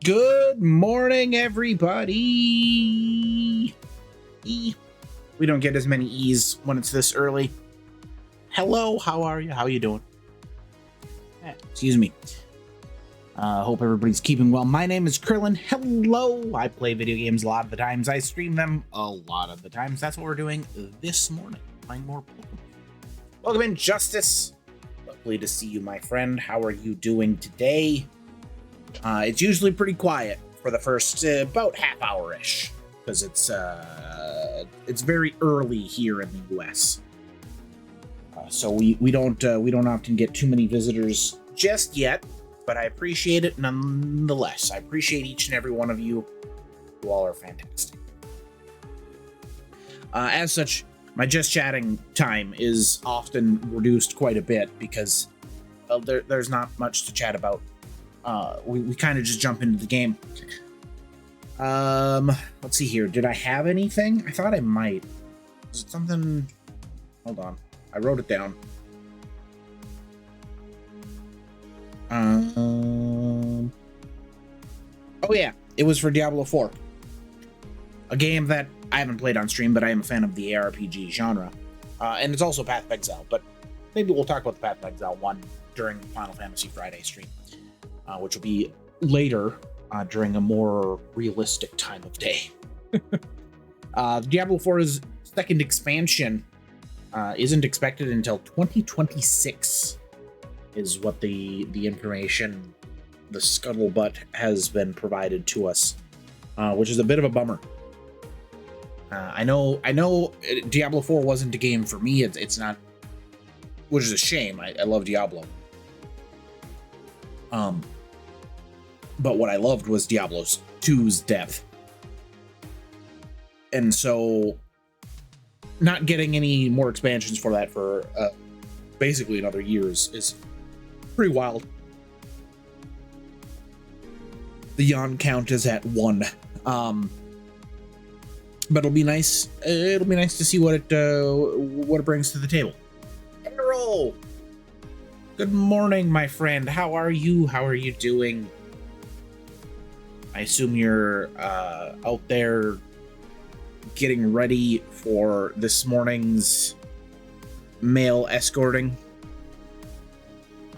Good morning, everybody. We don't get as many E's when it's this early. Hello, how are you? How you doing? Excuse me. Hope everybody's keeping well. My name is Krillin. Hello. I play video games a lot of the times. I stream them a lot of the times. That's what we're doing this morning. Playing more Pokemon. Welcome in, Justice. Lovely to see you, my friend. How are you doing today? It's usually pretty quiet for the first about half hour-ish because it's very early here in the U.S. So we don't often get too many visitors just yet, but I appreciate it nonetheless. I appreciate each and every one of you. You all are fantastic. As such, my just chatting time is often reduced quite a bit because there's not much to chat about. We kind of just jump into the game. Let's see here. Did I have anything? I thought I might. Was it something? Hold on. I wrote it down. Oh yeah, it was for Diablo 4. A game that I haven't played on stream, but I am a fan of the ARPG genre. And it's also Path of Exile, but maybe we'll talk about the Path of Exile one during Final Fantasy Friday stream. Which will be later during a more realistic time of day. Diablo 4's second expansion isn't expected until 2026, is what the information, the scuttlebutt has been provided to us, which is a bit of a bummer. I know Diablo 4 wasn't a game for me. It's not, which is a shame. I love Diablo. But what I loved was Diablo 2's depth. And so not getting any more expansions for that for basically another year is pretty wild. The yawn count is at 1. But it'll be nice. It'll be nice to see what it brings to the table. Errol! Good morning, my friend. How are you? How are you doing? I assume you're out there getting ready for this morning's mail escorting.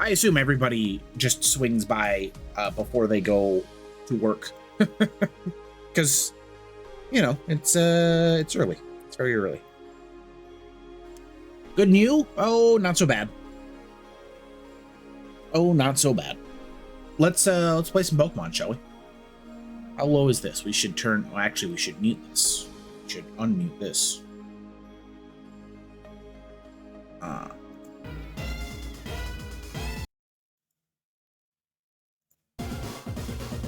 I assume everybody just swings by before they go to work. Because, you know, it's early. It's very early. Good new? Oh, not so bad. Oh, not so bad. Let's play some Pokemon, shall we? How low is this? We should turn... Well, actually, we should mute this. We should unmute this.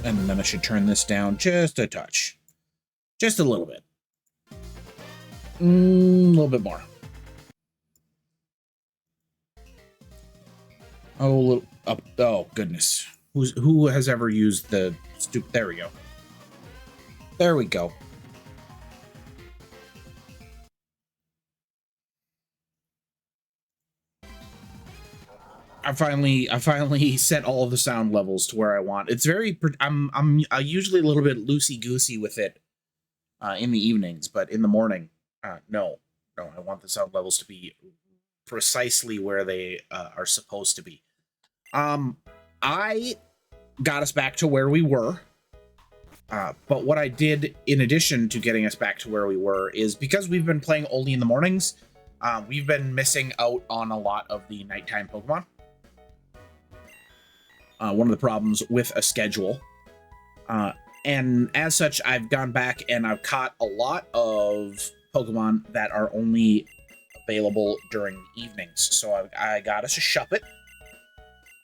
And then I should turn this down just a touch. Just a little bit. A little bit more. Oh, a little up. Oh, goodness. Who has ever used the stupid... There we go. There we go. I finally set all of the sound levels to where I want. It's very... I'm usually a little bit loosey-goosey with it in the evenings, but in the morning, no. I want the sound levels to be precisely where they are supposed to be. I got us back to where we were. But what I did in addition to getting us back to where we were is because we've been playing only in the mornings, we've been missing out on a lot of the nighttime Pokemon. One of the problems with a schedule. And as such, I've gone back and I've caught a lot of Pokemon that are only available during the evenings. So I got us a Shuppet.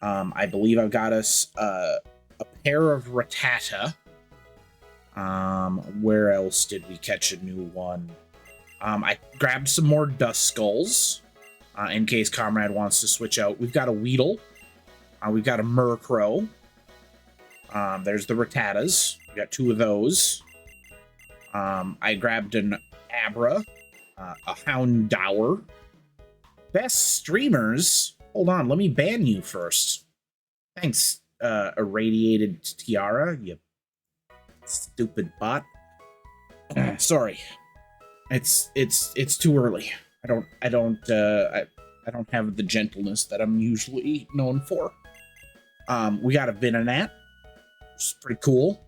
I believe I've got us a pair of Rattata. Where else did we catch a new one? I grabbed some more Duskulls, in case Comrade wants to switch out. We've got a Weedle. We've got a Murkrow. There's the Rattatas. We got 2 of those. I grabbed an Abra, a Houndour. Best streamers. Hold on, let me ban you first. Thanks, Irradiated Tiara, you Stupid bot. Sorry. It's too early. I don't have the gentleness that I'm usually known for. We got a Venonat, which is pretty cool.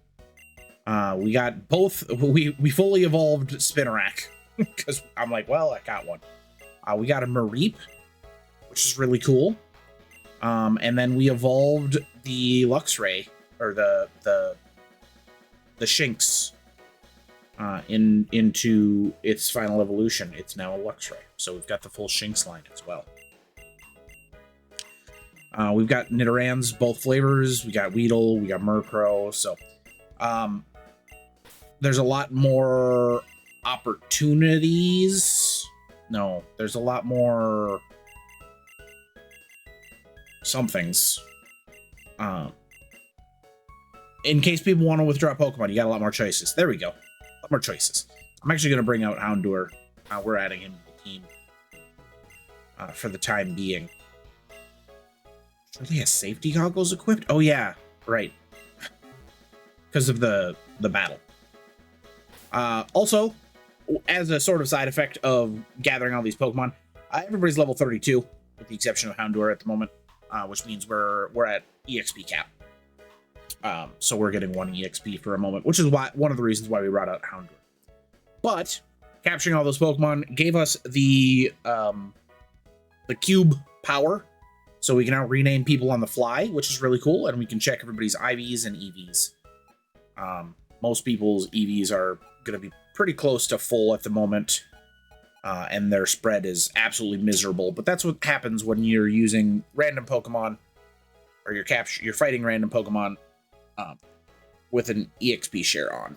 We got both. We fully evolved Spinarak because I'm like, well, I got one. We got a Mareep, which is really cool. And then we evolved the Luxray, or the Shinx, into its final evolution. It's now a Luxray, so we've got the full Shinx line as well. We've got Nidorans, both flavors. We got Weedle, we got Murkrow, so there's a lot more opportunities. No, there's a lot more somethings. In case people want to withdraw Pokemon, you got a lot more choices. There we go. A lot more choices. I'm actually going to bring out Houndour. We're adding him to the team for the time being. Surely has safety goggles equipped? Oh, yeah. Right. Because of the battle. Also, as a sort of side effect of gathering all these Pokemon, everybody's level 32, with the exception of Houndour at the moment, which means we're at EXP cap. So we're getting 1 EXP for a moment, which is one of the reasons why we brought out Houndour. But capturing all those Pokemon gave us the cube power, so we can now rename people on the fly, which is really cool, and we can check everybody's IVs and EVs. Most people's EVs are going to be pretty close to full at the moment, and their spread is absolutely miserable. But that's what happens when you're using random Pokemon, or you're fighting random Pokemon with an EXP share on.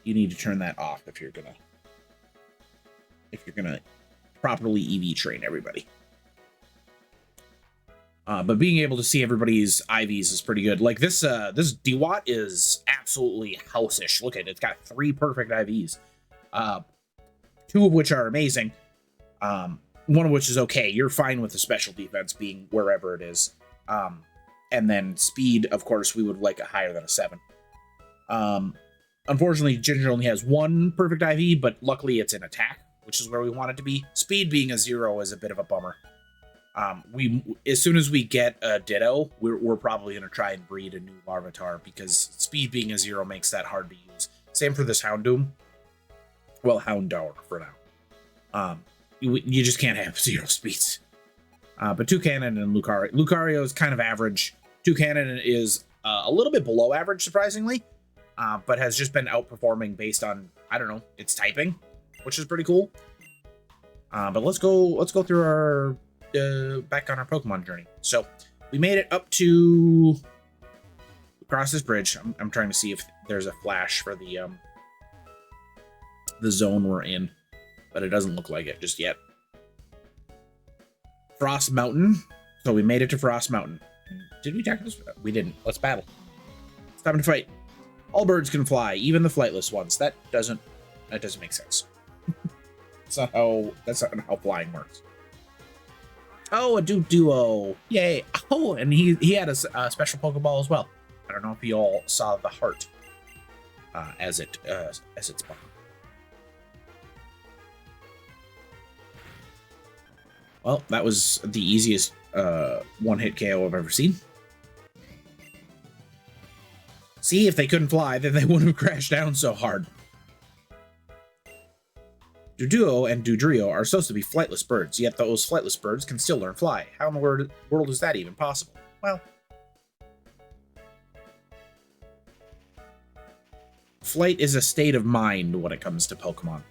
You need to turn that off if you're gonna properly EV train everybody. But being able to see everybody's IVs is pretty good. Like this Dewott is absolutely house-ish. Look at it; it's got 3 perfect IVs, 2 of which are amazing. One of which is okay. You're fine with the special defense being wherever it is. And then speed, of course, we would like it higher than a 7. Unfortunately, Ginger only has 1 perfect IV, but luckily it's in attack, which is where we want it to be. Speed being a 0 is a bit of a bummer. As soon as we get a Ditto, we're probably going to try and breed a new Larvitar, because speed being a 0 makes that hard to use. Same for this Houndoom. Well, Houndour for now. You just can't have 0 speeds. But Toucannon and Lucario. Lucario is kind of average. Toucannon is a little bit below average, surprisingly, but has just been outperforming based on, I don't know, its typing, which is pretty cool. But let's go through our back on our Pokemon journey. So we made it up to across this bridge. I'm trying to see if there's a flash for the zone we're in, but it doesn't look like it just yet. Frost Mountain. So we made it to Frost Mountain. Did we tackle this? We didn't. Let's battle. It's time to fight. All birds can fly, even the flightless ones. That doesn't make sense. That's not how flying works. Oh, a Duo. Yay. Oh, and he had a special Pokeball as well. I don't know if you all saw the heart as it spawned. Well, that was the easiest one-hit KO I've ever seen. See, if they couldn't fly, then they wouldn't have crashed down so hard. Duduo and Dudrio are supposed to be flightless birds, yet those flightless birds can still learn fly. How in the world is that even possible? Well, flight is a state of mind when it comes to Pokemon.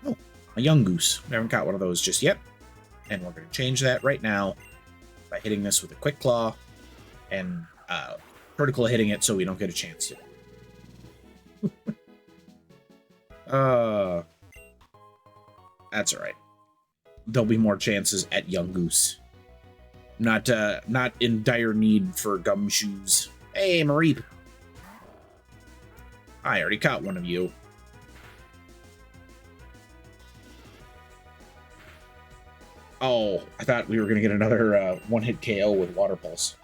Oh, a young goose. We haven't got one of those just yet. And we're going to change that right now by hitting this with a Quick Claw and critical hitting it so we don't get a chance to. That's all right. There'll be more chances at young goose. Not in dire need for gumshoes. Hey, Mareep. I already caught one of you. Oh, I thought we were going to get another one-hit KO with Water Pulse.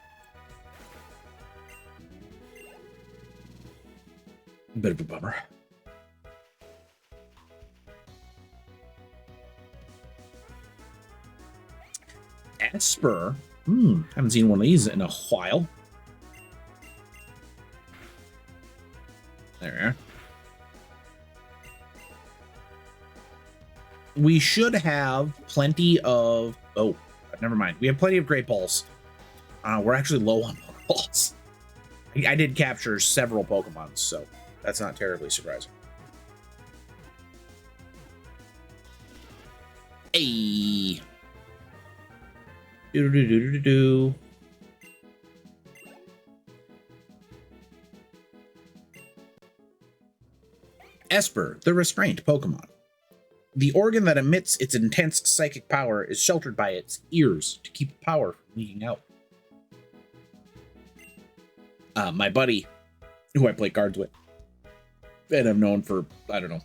Bit of a bummer. Esper. Haven't seen one of these in a while. There. We should have plenty of... Oh, never mind. We have plenty of great balls. We're actually low on balls. I did capture several Pokemon, so that's not terribly surprising. Hey. Do. Esper, the restraint Pokemon. The organ that emits its intense psychic power is sheltered by its ears to keep power from leaking out. My buddy, who I play cards with, and I've known for, I don't know,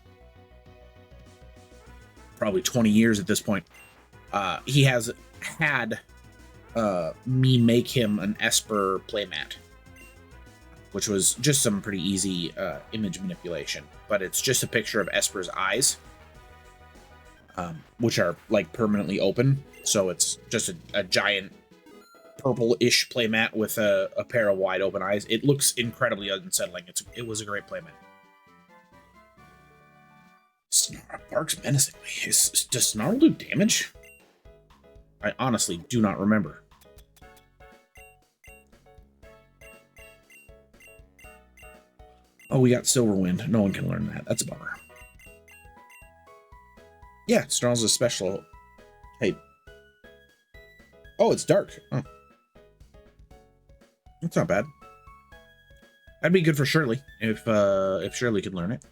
probably 20 years at this point, he has had me make him an Esper playmat, which was just some pretty easy image manipulation, but it's just a picture of Esper's eyes, which are like permanently open. So it's just a giant purple-ish playmat with a pair of wide open eyes. It looks incredibly unsettling. It was a great playmat. Snarl barks menacingly. Does Snarl do damage? I honestly do not remember. Oh, we got Silverwind. No one can learn that. That's a bummer. Yeah, Snarl's a special type. Oh, it's dark. Oh. That's not bad. That'd be good for Shirley if Shirley could learn it,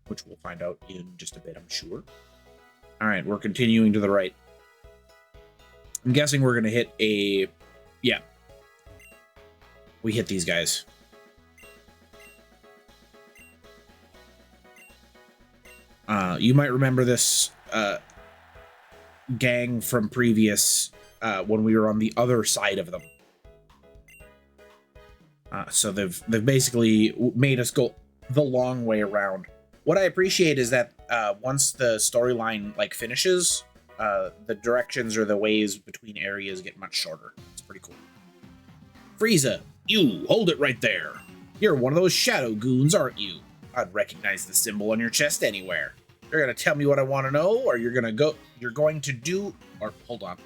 which we'll find out in just a bit, I'm sure. All right, we're continuing to the right. I'm guessing we're gonna hit a... Yeah. We hit these guys. You might remember this gang from previous when we were on the other side of them. So they've basically made us go the long way around. What I appreciate is that once the storyline like finishes, the directions or the ways between areas get much shorter. It's pretty cool. Frieza, you hold it right there. You're one of those shadow goons, aren't you? I'd recognize the symbol on your chest anywhere. You're gonna tell me what I want to know, or you're going to do, or hold on.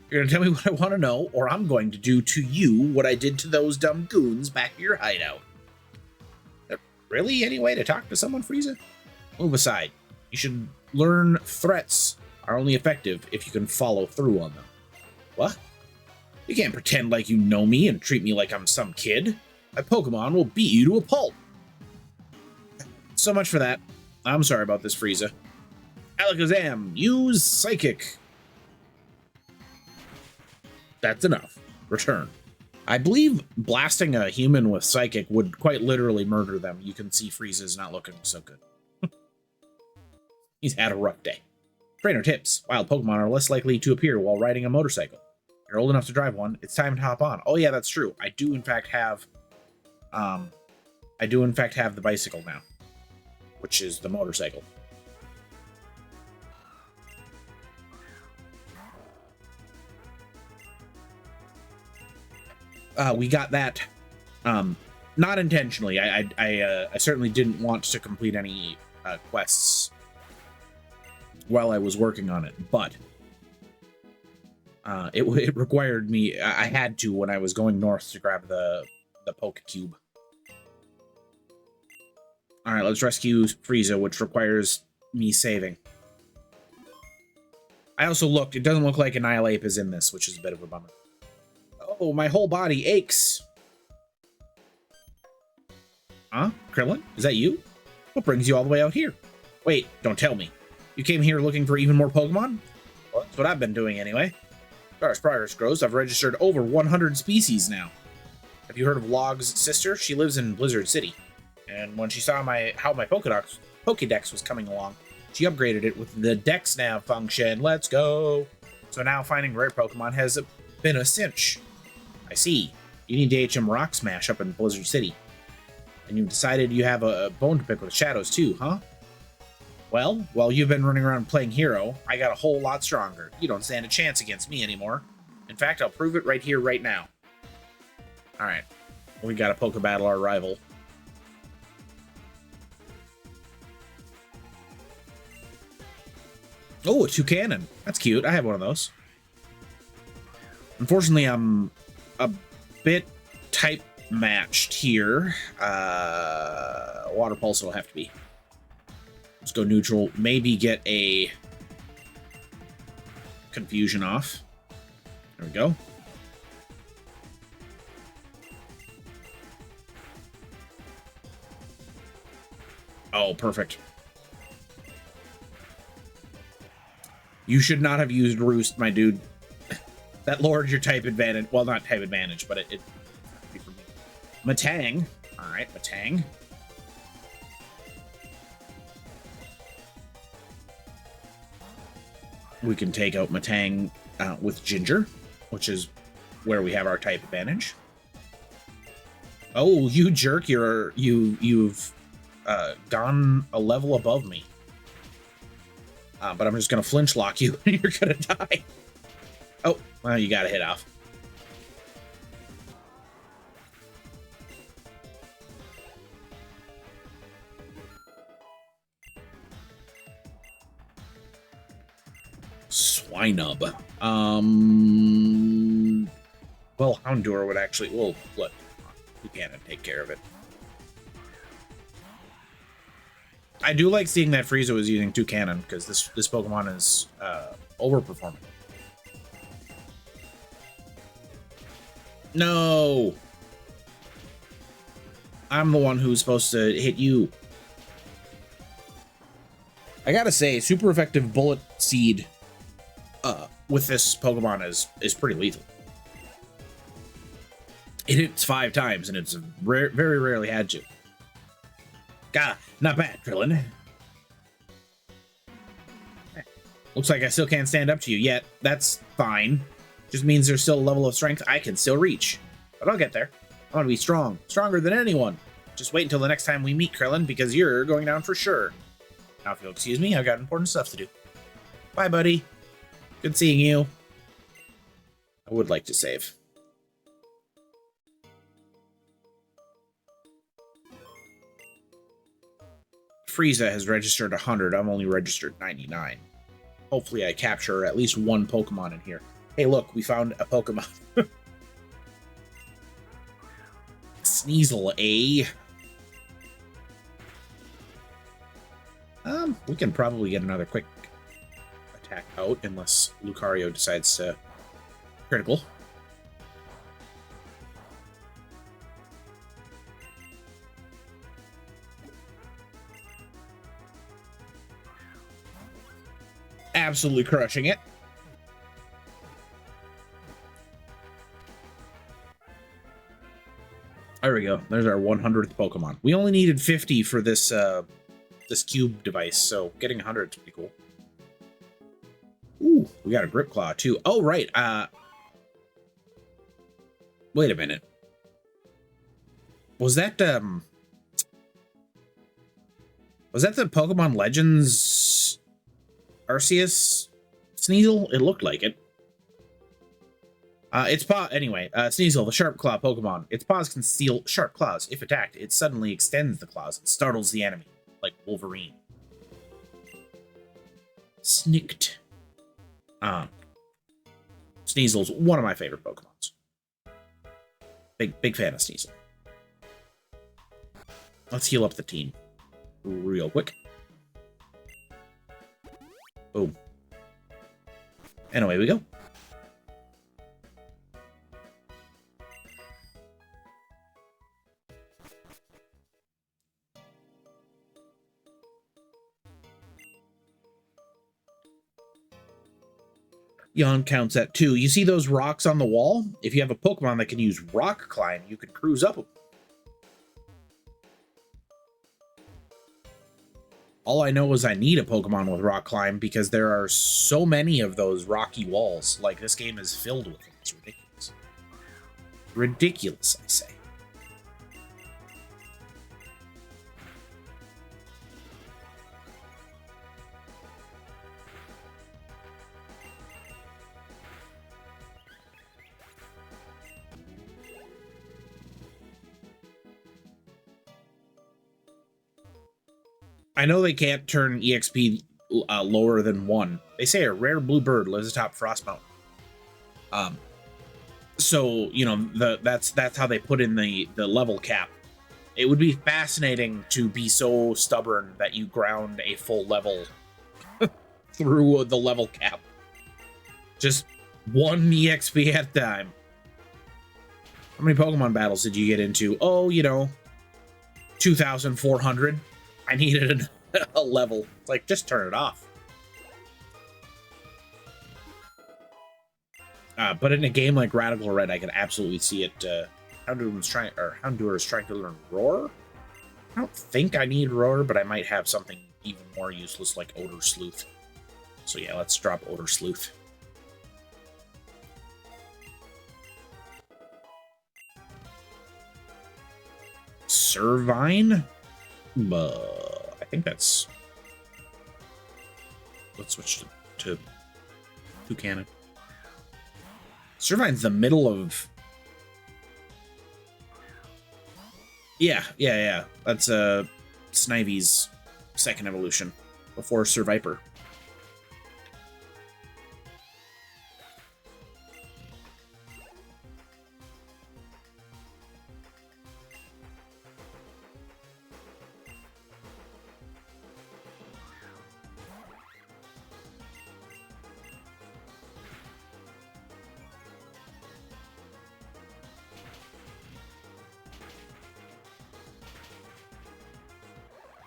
You're gonna tell me what I want to know, or I'm going to do to you what I did to those dumb goons back at your hideout. Really any way to talk to someone, Frieza? Move aside. You should learn threats are only effective if you can follow through on them. What? You can't pretend like you know me and treat me like I'm some kid. My Pokemon will beat you to a pulp. So much for that. I'm sorry about this, Frieza. Alakazam, use Psychic. That's enough. Return. I believe blasting a human with Psychic would quite literally murder them. You can see Frieza's not looking so good. He's had a rough day. Trainer tips. Wild Pokemon are less likely to appear while riding a motorcycle. You're old enough to drive one. It's time to hop on. Oh yeah, that's true. I do in fact have the bicycle now, which is the motorcycle. We got that not intentionally. I certainly didn't want to complete any quests while I was working on it, but it required me. I had to when I was going north to grab the Poke Cube. All right, let's rescue Frieza, which requires me saving. I also looked. It doesn't look like Annihilape is in this, which is a bit of a bummer. Oh, my whole body aches. Huh? Krillin? Is that you? What brings you all the way out here? Wait, don't tell me. You came here looking for even more Pokemon? Well, that's what I've been doing anyway. As progress grows, I've registered over 100 species now. Have you heard of Log's sister? She lives in Blizzard City. And when she saw how my Pokédex was coming along, she upgraded it with the Dex Nav function. Let's go! So now finding rare Pokemon has been a cinch. I see. You need to HM Rock Smash up in Blizzard City. And you've decided you have a bone to pick with the shadows too, huh? Well, while you've been running around playing hero, I got a whole lot stronger. You don't stand a chance against me anymore. In fact, I'll prove it right here, right now. Alright. We gotta poke battle our rival. Oh, a toucan. That's cute. I have one of those. Unfortunately, I'm a bit type matched here. Water pulse will have to be. Let's go neutral. Maybe get a confusion off. There we go. Oh, perfect. You should not have used Roost, my dude. That lowered your type advantage. Well, not type advantage, but it Matang. All right, Matang. We can take out Matang with Ginger, which is where we have our type advantage. Oh, you jerk! You've gone a level above me. But I'm just gonna flinch lock you, and you're gonna die. Oh, well, you got a hit off. Swinub. Well, Houndour would actually. Well, look, we can't take care of it. I do like seeing that Frieza was using two cannon because this Pokemon is overperforming. No, I'm the one who's supposed to hit you. I gotta say, super effective Bullet Seed with this Pokemon is pretty lethal. It hits 5 times, and it's very rarely had to. God, not bad, Krillin. Looks like I still can't stand up to you yet. That's fine. Just means there's still a level of strength I can still reach. But I'll get there. I want to be strong. Stronger than anyone. Just wait until the next time we meet, Krillin, because you're going down for sure. Now, if you'll excuse me, I've got important stuff to do. Bye, buddy. Good seeing you. I would like to save. Frieza has registered 100. I'm only registered 99. Hopefully I capture at least one Pokemon in here. Hey, look, we found a Pokemon. Sneasel, eh? We can probably get another quick attack out unless Lucario decides to critical. Absolutely crushing it. There we go. There's our 100th Pokemon. We only needed 50 for this this cube device, so getting 100 is pretty cool. Ooh, we got a Grip Claw too. Oh, right. Wait a minute. Was that the Pokemon Legends Arceus Sneasel? It looked like it. Its paw, anyway, Sneasel, the sharp claw Pokemon. Its paws conceal sharp claws. If attacked, it suddenly extends the claws and startles the enemy, like Wolverine. Snicked. Sneasel's one of my favorite Pokemons. Big fan of Sneasel. Let's heal up the team real quick. Boom. And away we go. Yawn counts at 2. You see those rocks on the wall? If you have a Pokemon that can use Rock Climb, you can cruise up them. All I know is I need a Pokemon with Rock Climb because there are so many of those rocky walls. Like, this game is filled with them. It's ridiculous. Ridiculous, I say. I know they can't turn EXP lower than 1. They say a rare blue bird lives atop Frost Mountain. So you know that's how they put in the level cap. It would be fascinating to be so stubborn that you ground a full level through the level cap. Just 1 EXP at a time. How many Pokemon battles did you get into? Oh, you know, 2,400. I needed a level. It's like, just turn it off. But in a game like Radical Red, I can absolutely see it. Houndour is trying to learn Roar. I don't think I need Roar, but I might have something even more useless like Odor Sleuth. So yeah, let's drop Odor Sleuth. Servine? I think that's... Let's switch to Toucannon. Servine's the middle of... Yeah. That's Snivy's second evolution before Surviper.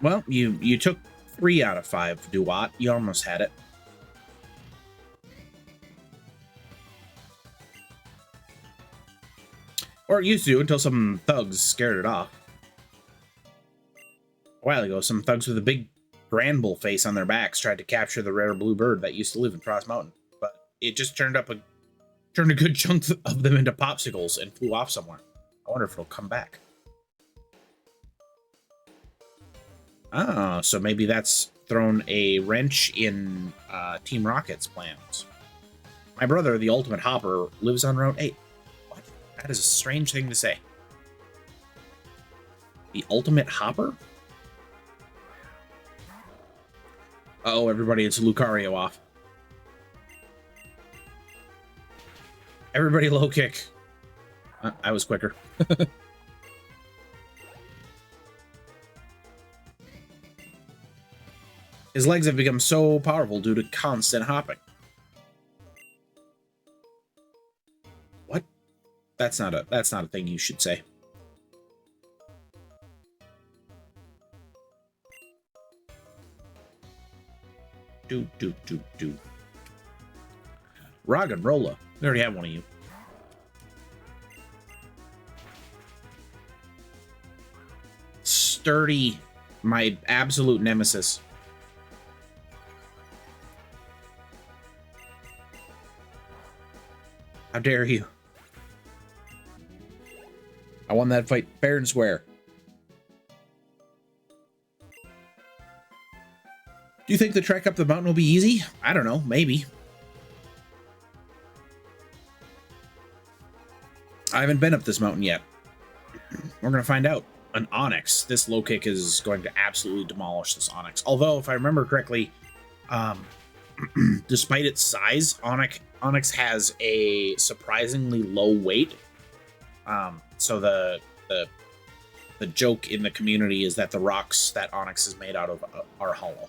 Well, you took 3 out of 5, Duat. You almost had it. Or it used to, until some thugs scared it off. A while ago, some thugs with a big Granbull face on their backs tried to capture the rare blue bird that used to live in Frost Mountain, but it just turned a good chunk of them into popsicles and flew off somewhere. I wonder if it'll come back. Ah, so maybe that's thrown a wrench in Team Rocket's plans. My brother, the Ultimate Hopper, lives on Route 8. What? That is a strange thing to say. The Ultimate Hopper? Uh-oh, everybody, it's Lucario off. Everybody low kick. I was quicker. His legs have become so powerful due to constant hopping. What? That's not a thing you should say. Do. Roggenrola. We already have one of you. Sturdy, my absolute nemesis. How dare you? I won that fight fair and square. Do you think the trek up the mountain will be easy? I don't know, maybe. I haven't been up this mountain yet. We're gonna find out. An Onyx. This low kick is going to absolutely demolish this Onyx. Although, if I remember correctly, despite its size, Onyx has a surprisingly low weight. So the joke in the community is that the rocks that Onyx is made out of are hollow.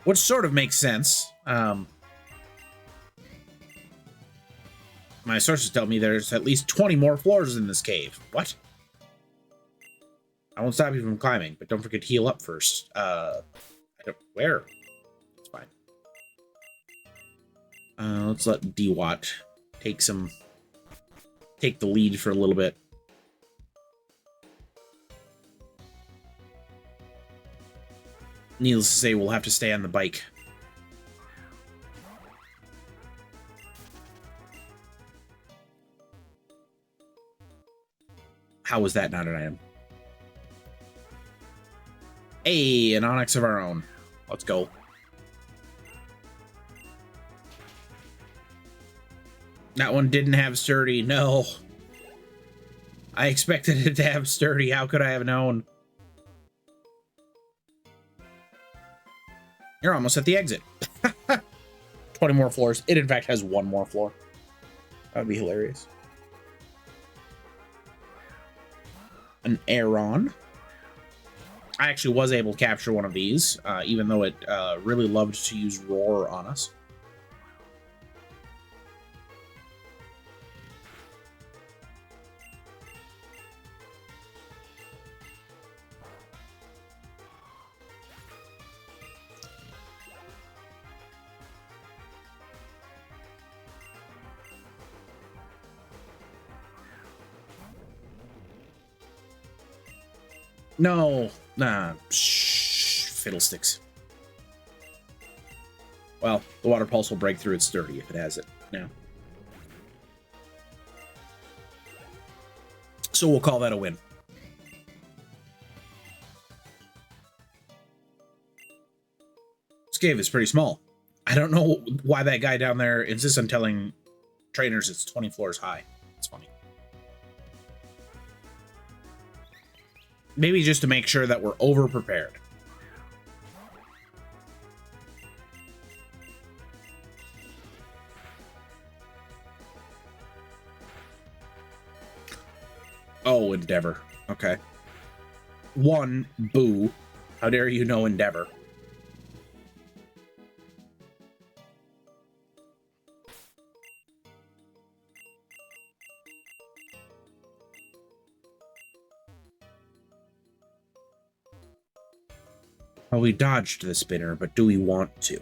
Which sort of makes sense. My sources tell me there's at least 20 more floors in this cave. What? I won't stop you from climbing, but don't forget to heal up first. Where? It's fine. Let's let Dewat take the lead for a little bit. Needless to say, we'll have to stay on the bike. How was that not an item? Hey, an Onyx of our own. Let's go. That one didn't have sturdy. No. I expected it to have sturdy. How could I have known? You're almost at the exit. 20 more floors. It, in fact, has one more floor. That would be hilarious. An Aeron. I actually was able to capture one of these, even though it really loved to use Roar on us. No, nah, shh, fiddlesticks. Well, the water pulse will break through its sturdy if it has it now. So we'll call that a win. This cave is pretty small. I don't know why that guy down there insists on telling trainers it's 20 floors high. It's funny. Maybe just to make sure that we're over-prepared. Oh, Endeavor. Okay. One, boo. How dare you know Endeavor? Well, we dodged the spinner, but do we want to?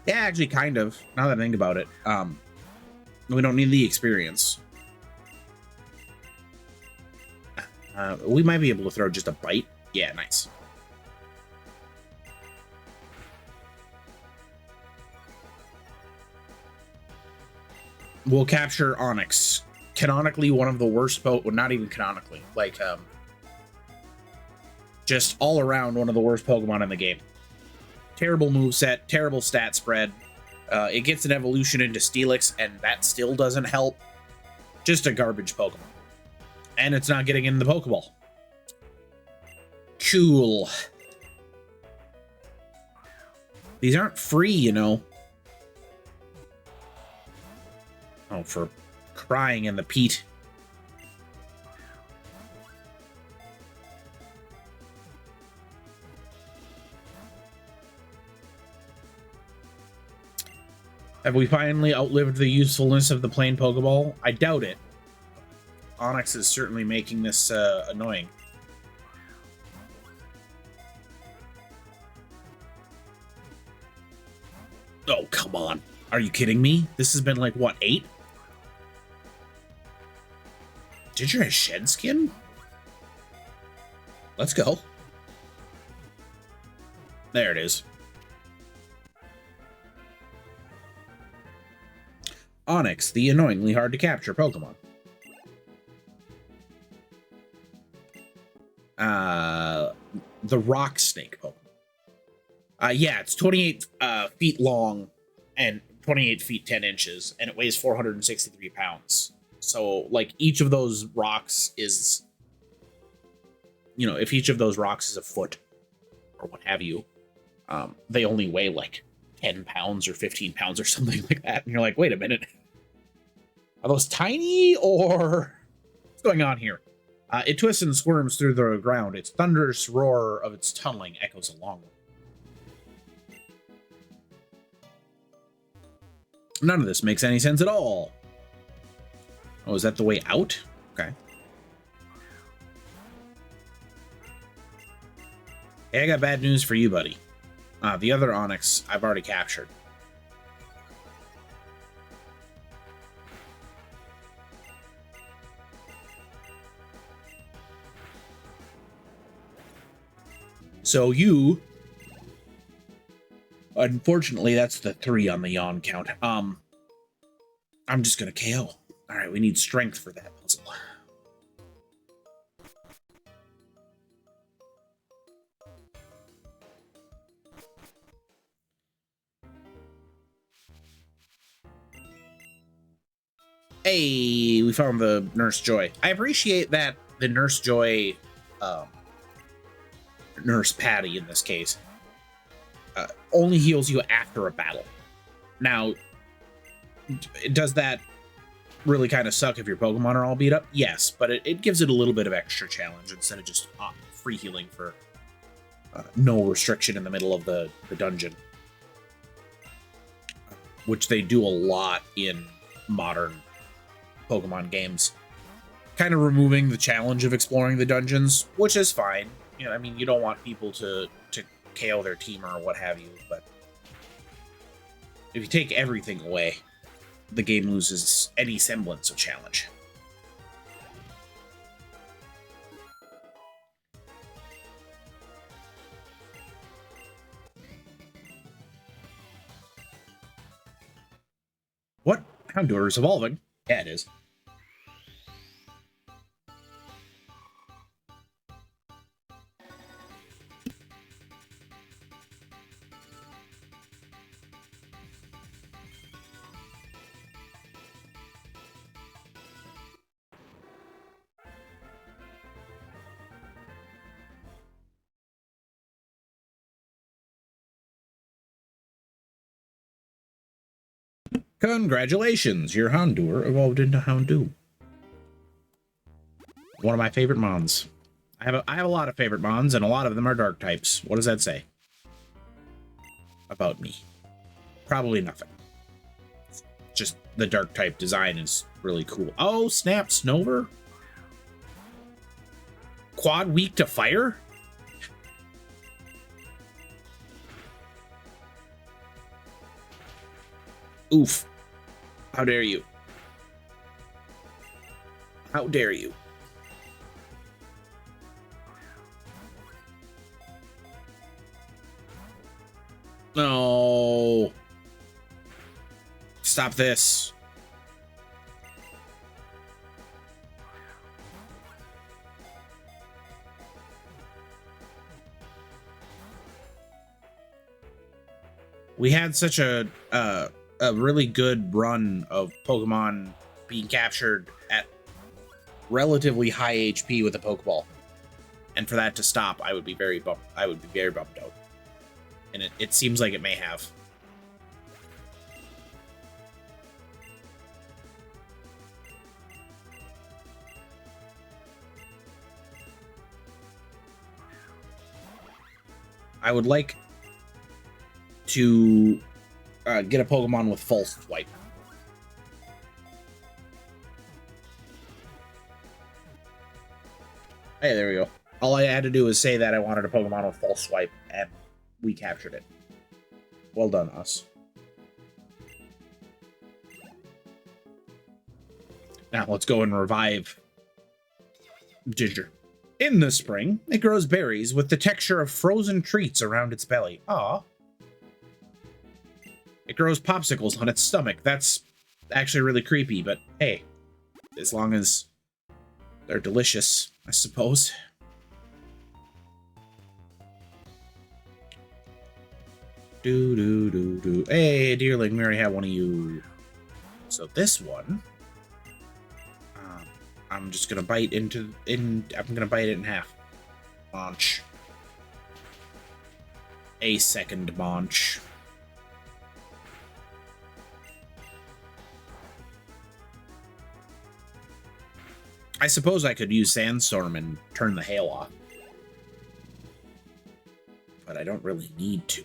Yeah, actually, kind of. Now that I think about it, we don't need the experience. We might be able to throw just a bite. Yeah, nice. We'll capture Onyx. Canonically, one of the worst well, not even canonically. Like, just all around one of the worst Pokemon in the game. Terrible moveset, terrible stat spread. It gets an evolution into Steelix, and that still doesn't help. Just a garbage Pokemon. And it's not getting in the Pokeball. Cool. These aren't free, you know. Oh, for crying in the peat. Have we finally outlived the usefulness of the plain Pokeball? I doubt it. Onyx is certainly making this annoying. Oh, come on. Are you kidding me? This has been like, what, 8? Did you have shed skin? Let's go. There it is. Onyx, the annoyingly hard to capture Pokemon. The rock snake Pokemon. Yeah, it's 28 feet long and 28 feet 10 inches, and it weighs 463 pounds. So, like, each of those rocks is, you know, if each of those rocks is a foot or what have you, they only weigh like 10 pounds or 15 pounds or something like that. And you're like, wait a minute. Are those tiny or what's going on here? It twists and squirms through the ground. Its thunderous roar of its tunneling echoes along. None of this makes any sense at all. Oh, is that the way out? Okay. Hey, I got bad news for you, buddy. The other Onyx I've already captured. So you... Unfortunately, that's the 3 on the yawn count. I'm just gonna KO. Alright, we need strength for that puzzle. Hey, we found the Nurse Joy. I appreciate that the Nurse Joy, Nurse Patty in this case, only heals you after a battle. Now, does that really kind of suck if your Pokemon are all beat up? Yes, but it gives it a little bit of extra challenge instead of just free healing for no restriction in the middle of the dungeon, which they do a lot in modern Pokemon games. Kind of removing the challenge of exploring the dungeons, which is fine. You know, I mean, you don't want people to KO their team or what have you, but if you take everything away, the game loses any semblance of challenge. What? Houndour is evolving? Yeah, it is. Congratulations, your Houndour evolved into Houndoom. One of my favorite mons. I have a lot of favorite mons, and a lot of them are dark types. What does that say about me? Probably nothing. Just the dark type design is really cool. Oh, snap, Snover? Quad weak to fire? Oof. How dare you? How dare you? No. Stop this. We had such a really good run of Pokemon being captured at relatively high HP with a Pokeball, and for that to stop, I would be very bummed. I would be very bummed out, and it seems like it may have. I would like to get a Pokemon with False Swipe. Hey, there we go. All I had to do was say that I wanted a Pokemon with False Swipe, and we captured it. Well done, us. Now let's go and revive Ginger. In the spring, it grows berries with the texture of frozen treats around its belly. Aww. It grows popsicles on its stomach. That's actually really creepy, but hey, as long as they're delicious, I suppose. Do. Hey, dearling, we already have one of you. So this one, I'm just gonna bite I'm gonna bite it in half. Launch. A second launch. I suppose I could use Sandstorm and turn the hail off, but I don't really need to.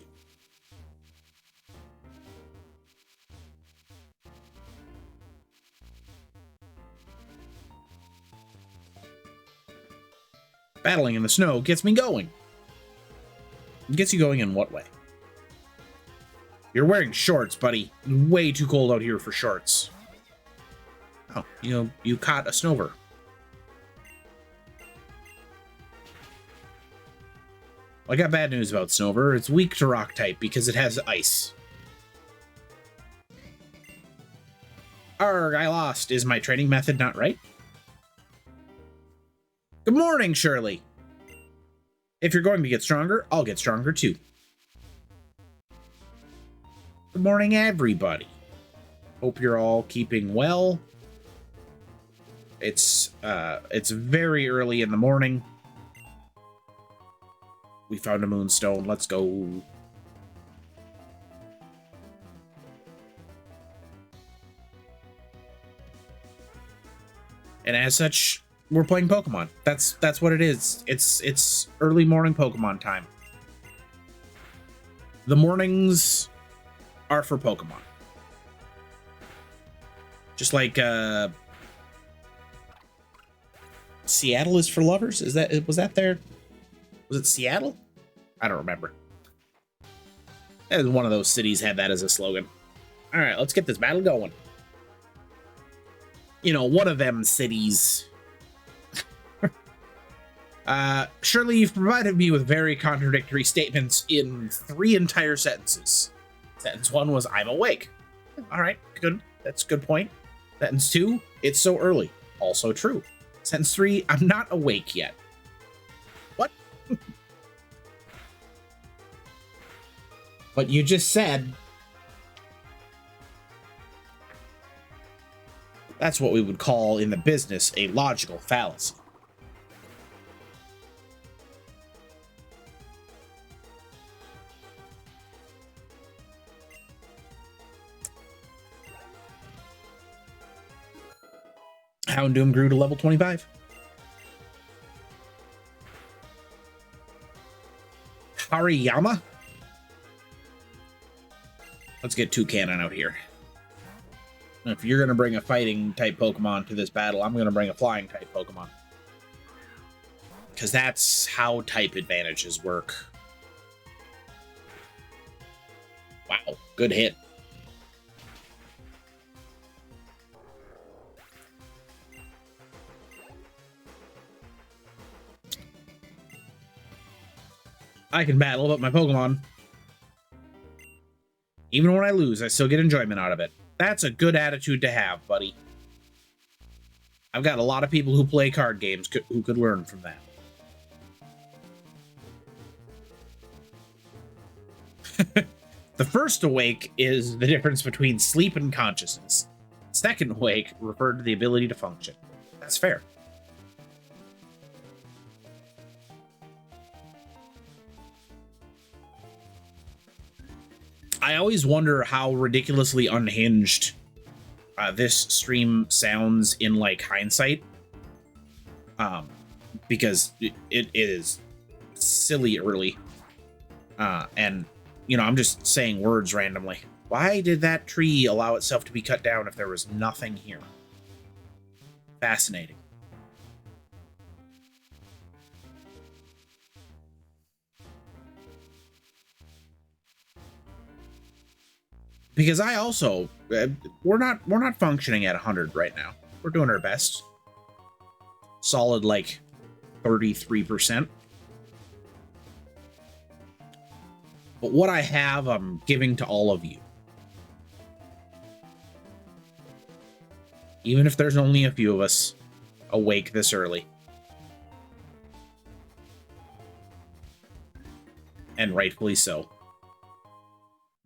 Battling in the snow gets me going. Gets you going in what way? You're wearing shorts, buddy. Way too cold out here for shorts. Oh, you caught a Snover. Well, I got bad news about Snover. It's weak to rock type because it has ice. Arrgh, I lost. Is my training method not right? Good morning, Shirley. If you're going to get stronger, I'll get stronger too. Good morning, everybody. Hope you're all keeping well. It's very early in the morning. We found a moonstone. Let's go. And as such, we're playing Pokemon. That's what it is. It's early morning Pokemon time. The mornings are for Pokemon. Just like Seattle is for lovers. Was that there? Was it Seattle? I don't remember. As one of those cities had that as a slogan. All right, let's get this battle going. You know, one of them cities. Surely you've provided me with very contradictory statements in 3 entire sentences. Sentence 1 was, I'm awake. All right, good. That's a good point. Sentence 2, it's so early. Also true. Sentence 3, I'm not awake yet. What? But you just said... That's what we would call in the business a logical fallacy. Houndoom grew to level 25. Hariyama? Let's get Toucannon out here. If you're going to bring a fighting type Pokemon to this battle, I'm going to bring a flying type Pokemon. Because that's how type advantages work. Wow, good hit. I can battle, but my Pokemon, even when I lose, I still get enjoyment out of it. That's a good attitude to have, buddy. I've got a lot of people who play card games who could learn from that. The first awake is the difference between sleep and consciousness. Second awake referred to the ability to function. That's fair. I always wonder how ridiculously unhinged this stream sounds in like hindsight, because it is silly early, and you know, I'm just saying words randomly. Why did that tree allow itself to be cut down if there was nothing here? Fascinating. Because I also, we're not functioning at 100 right now. We're doing our best. Solid like 33%. But what I have, I'm giving to all of you. Even if there's only a few of us awake this early. And rightfully so.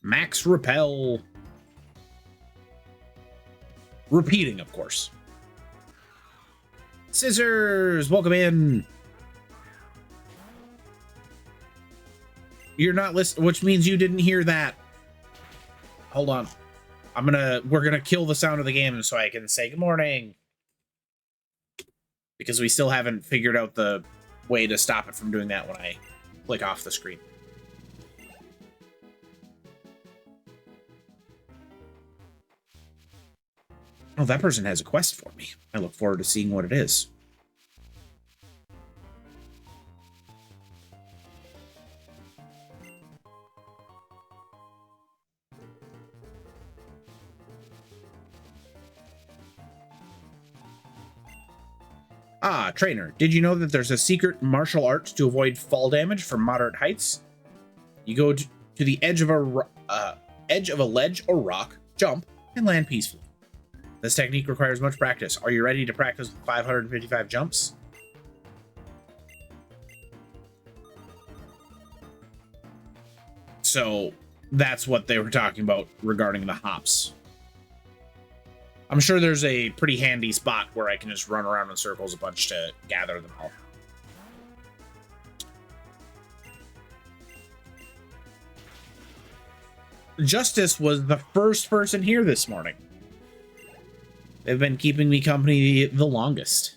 Max Repel. Repeating, of course. Scissors, welcome in. You're not listening, which means you didn't hear that. Hold on. We're gonna kill the sound of the game so I can say good morning. Because we still haven't figured out the way to stop it from doing that when I click off the screen. Oh, that person has a quest for me. I look forward to seeing what it is. Ah, trainer, did you know that there's a secret martial art to avoid fall damage from moderate heights? You go to the edge of a ledge or rock, jump, and land peacefully. This technique requires much practice. Are you ready to practice with 555 jumps? So that's what they were talking about regarding the hops. I'm sure there's a pretty handy spot where I can just run around in circles a bunch to gather them all. Justice was the first person here this morning. They've been keeping me company the longest.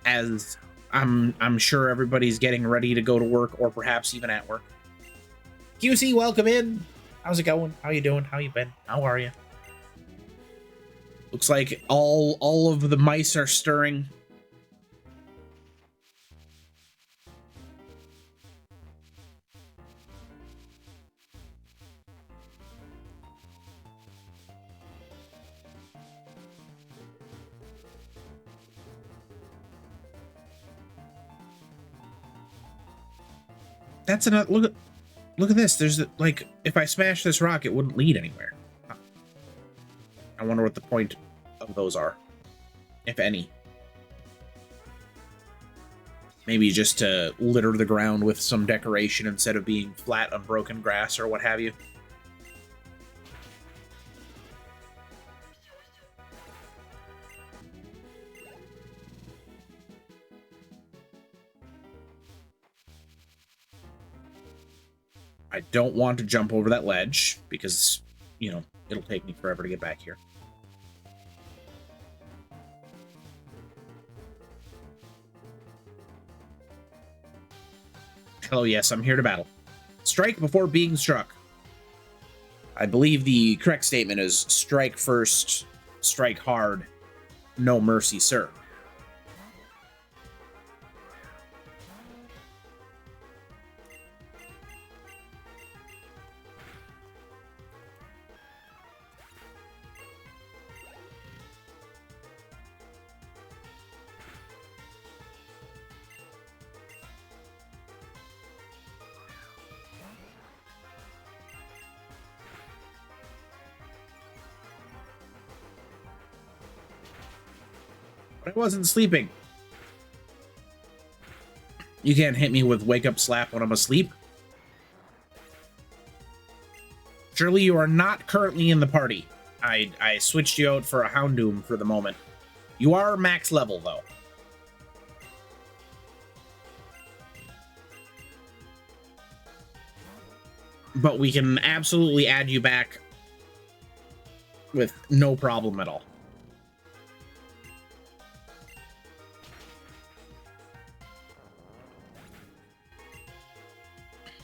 As I'm sure everybody's getting ready to go to work, or perhaps even at work. QC, welcome in. How's it going? How you doing? How you been? How are you? Looks like all of the mice are stirring. That's another look at this. There's like, if I smash this rock, it wouldn't lead anywhere. Huh. I wonder what the point of those are, if any. Maybe just to litter the ground with some decoration instead of being flat, unbroken grass or what have you. I don't want to jump over that ledge because, you know, it'll take me forever to get back here. Hello, yes, I'm here to battle. Strike before being struck. I believe the correct statement is strike first, strike hard, no mercy served. But I wasn't sleeping. You can't hit me with wake up slap when I'm asleep. Surely you are not currently in the party. I switched you out for a Houndoom for the moment. You are max level though. But we can absolutely add you back with no problem at all.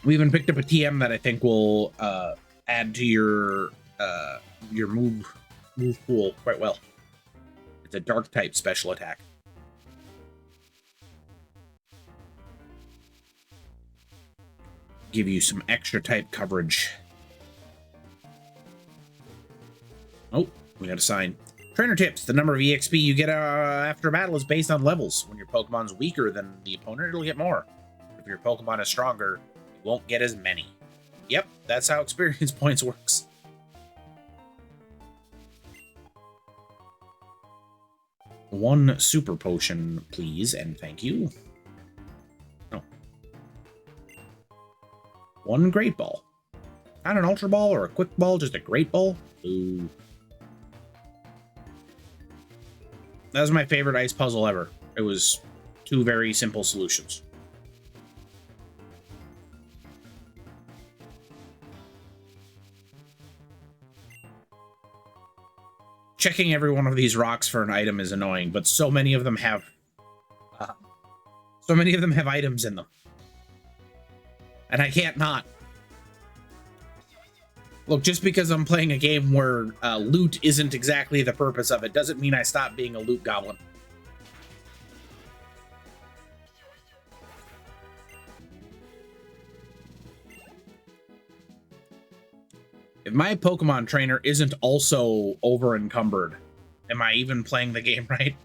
We even picked up a TM that I think will add to your move pool quite well. It's a dark type special attack. Give you some extra type coverage. Oh, we got a sign. Trainer tips. The number of EXP you get after a battle is based on levels. When your Pokemon's weaker than the opponent, it'll get more. If your Pokemon is stronger, you won't get as many. Yep, that's how experience points works. One super potion, please, and thank you. Oh. One great ball. Not an ultra ball or a quick ball, just a great ball. Ooh. That was my favorite ice puzzle ever. It was two very simple solutions. Checking every one of these rocks for an item is annoying, but so many of them have items in them, and I can't not. Look, just because I'm playing a game where loot isn't exactly the purpose of it doesn't mean I stop being a loot goblin. If my Pokemon trainer isn't also over encumbered, am I even playing the game right?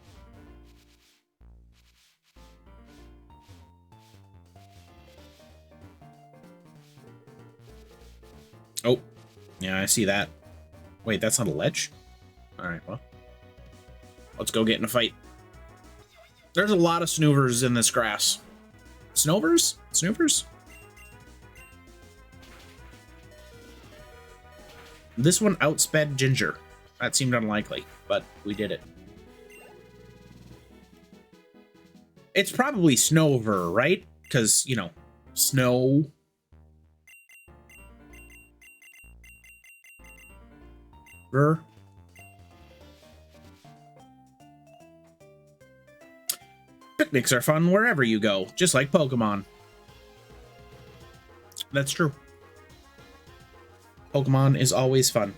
Oh, yeah, I see that. Wait, that's not a ledge? All right, well, let's go get in a fight. There's a lot of snoovers in this grass. Snovers? Snoovers? This one outsped Ginger. That seemed unlikely, but we did it. It's probably Snover, right? Because, you know, snow. Brr. Picnics are fun wherever you go, just like Pokemon. That's true. Pokemon is always fun.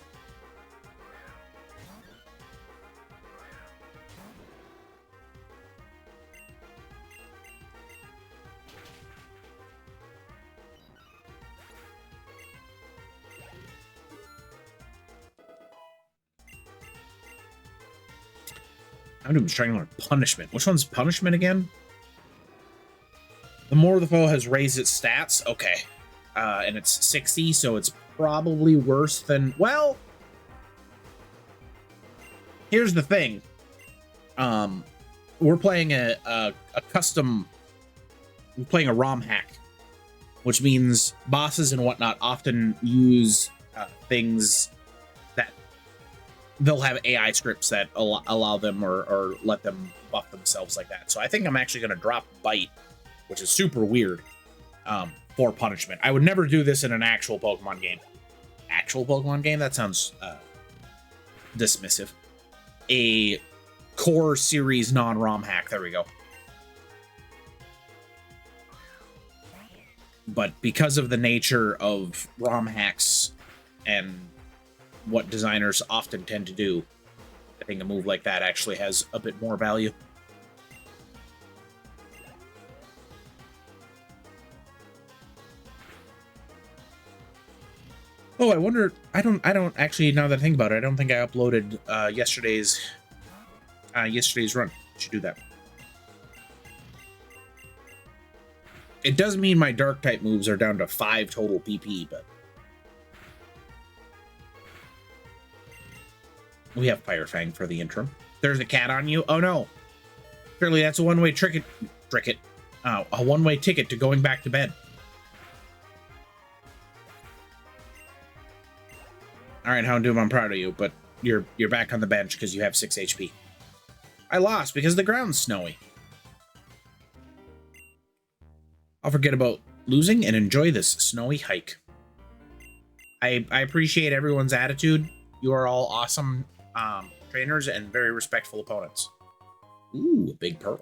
I'm just trying to learn Punishment. Which one's Punishment again? The more the foe has raised its stats. Okay. And it's 60, so it's probably worse than... Well, here's the thing. We're playing a custom... We're playing a ROM hack, which means bosses and whatnot often use things that they'll have AI scripts that allow them or let them buff themselves like that. So I think I'm actually going to drop Bite, which is super weird, for Punishment. I would never do this in an actual Pokemon game. Actual Pokemon game? That sounds dismissive. A core series non-ROM hack. There we go. But because of the nature of ROM hacks and what designers often tend to do, I think a move like that actually has a bit more value. Oh, I wonder, I don't actually, now that I think about it, I don't think I uploaded yesterday's run. Should do that. It does mean my dark type moves are down to 5 total PP, but we have Fire Fang for the interim. There's a cat on you. Oh no. Surely that's a one-way a one-way ticket to going back to bed. All right, Houndoom, I'm proud of you, but you're back on the bench because you have 6 HP. I lost because the ground's snowy. I'll forget about losing and enjoy this snowy hike. I appreciate everyone's attitude. You are all awesome trainers and very respectful opponents. Ooh, a big pearl.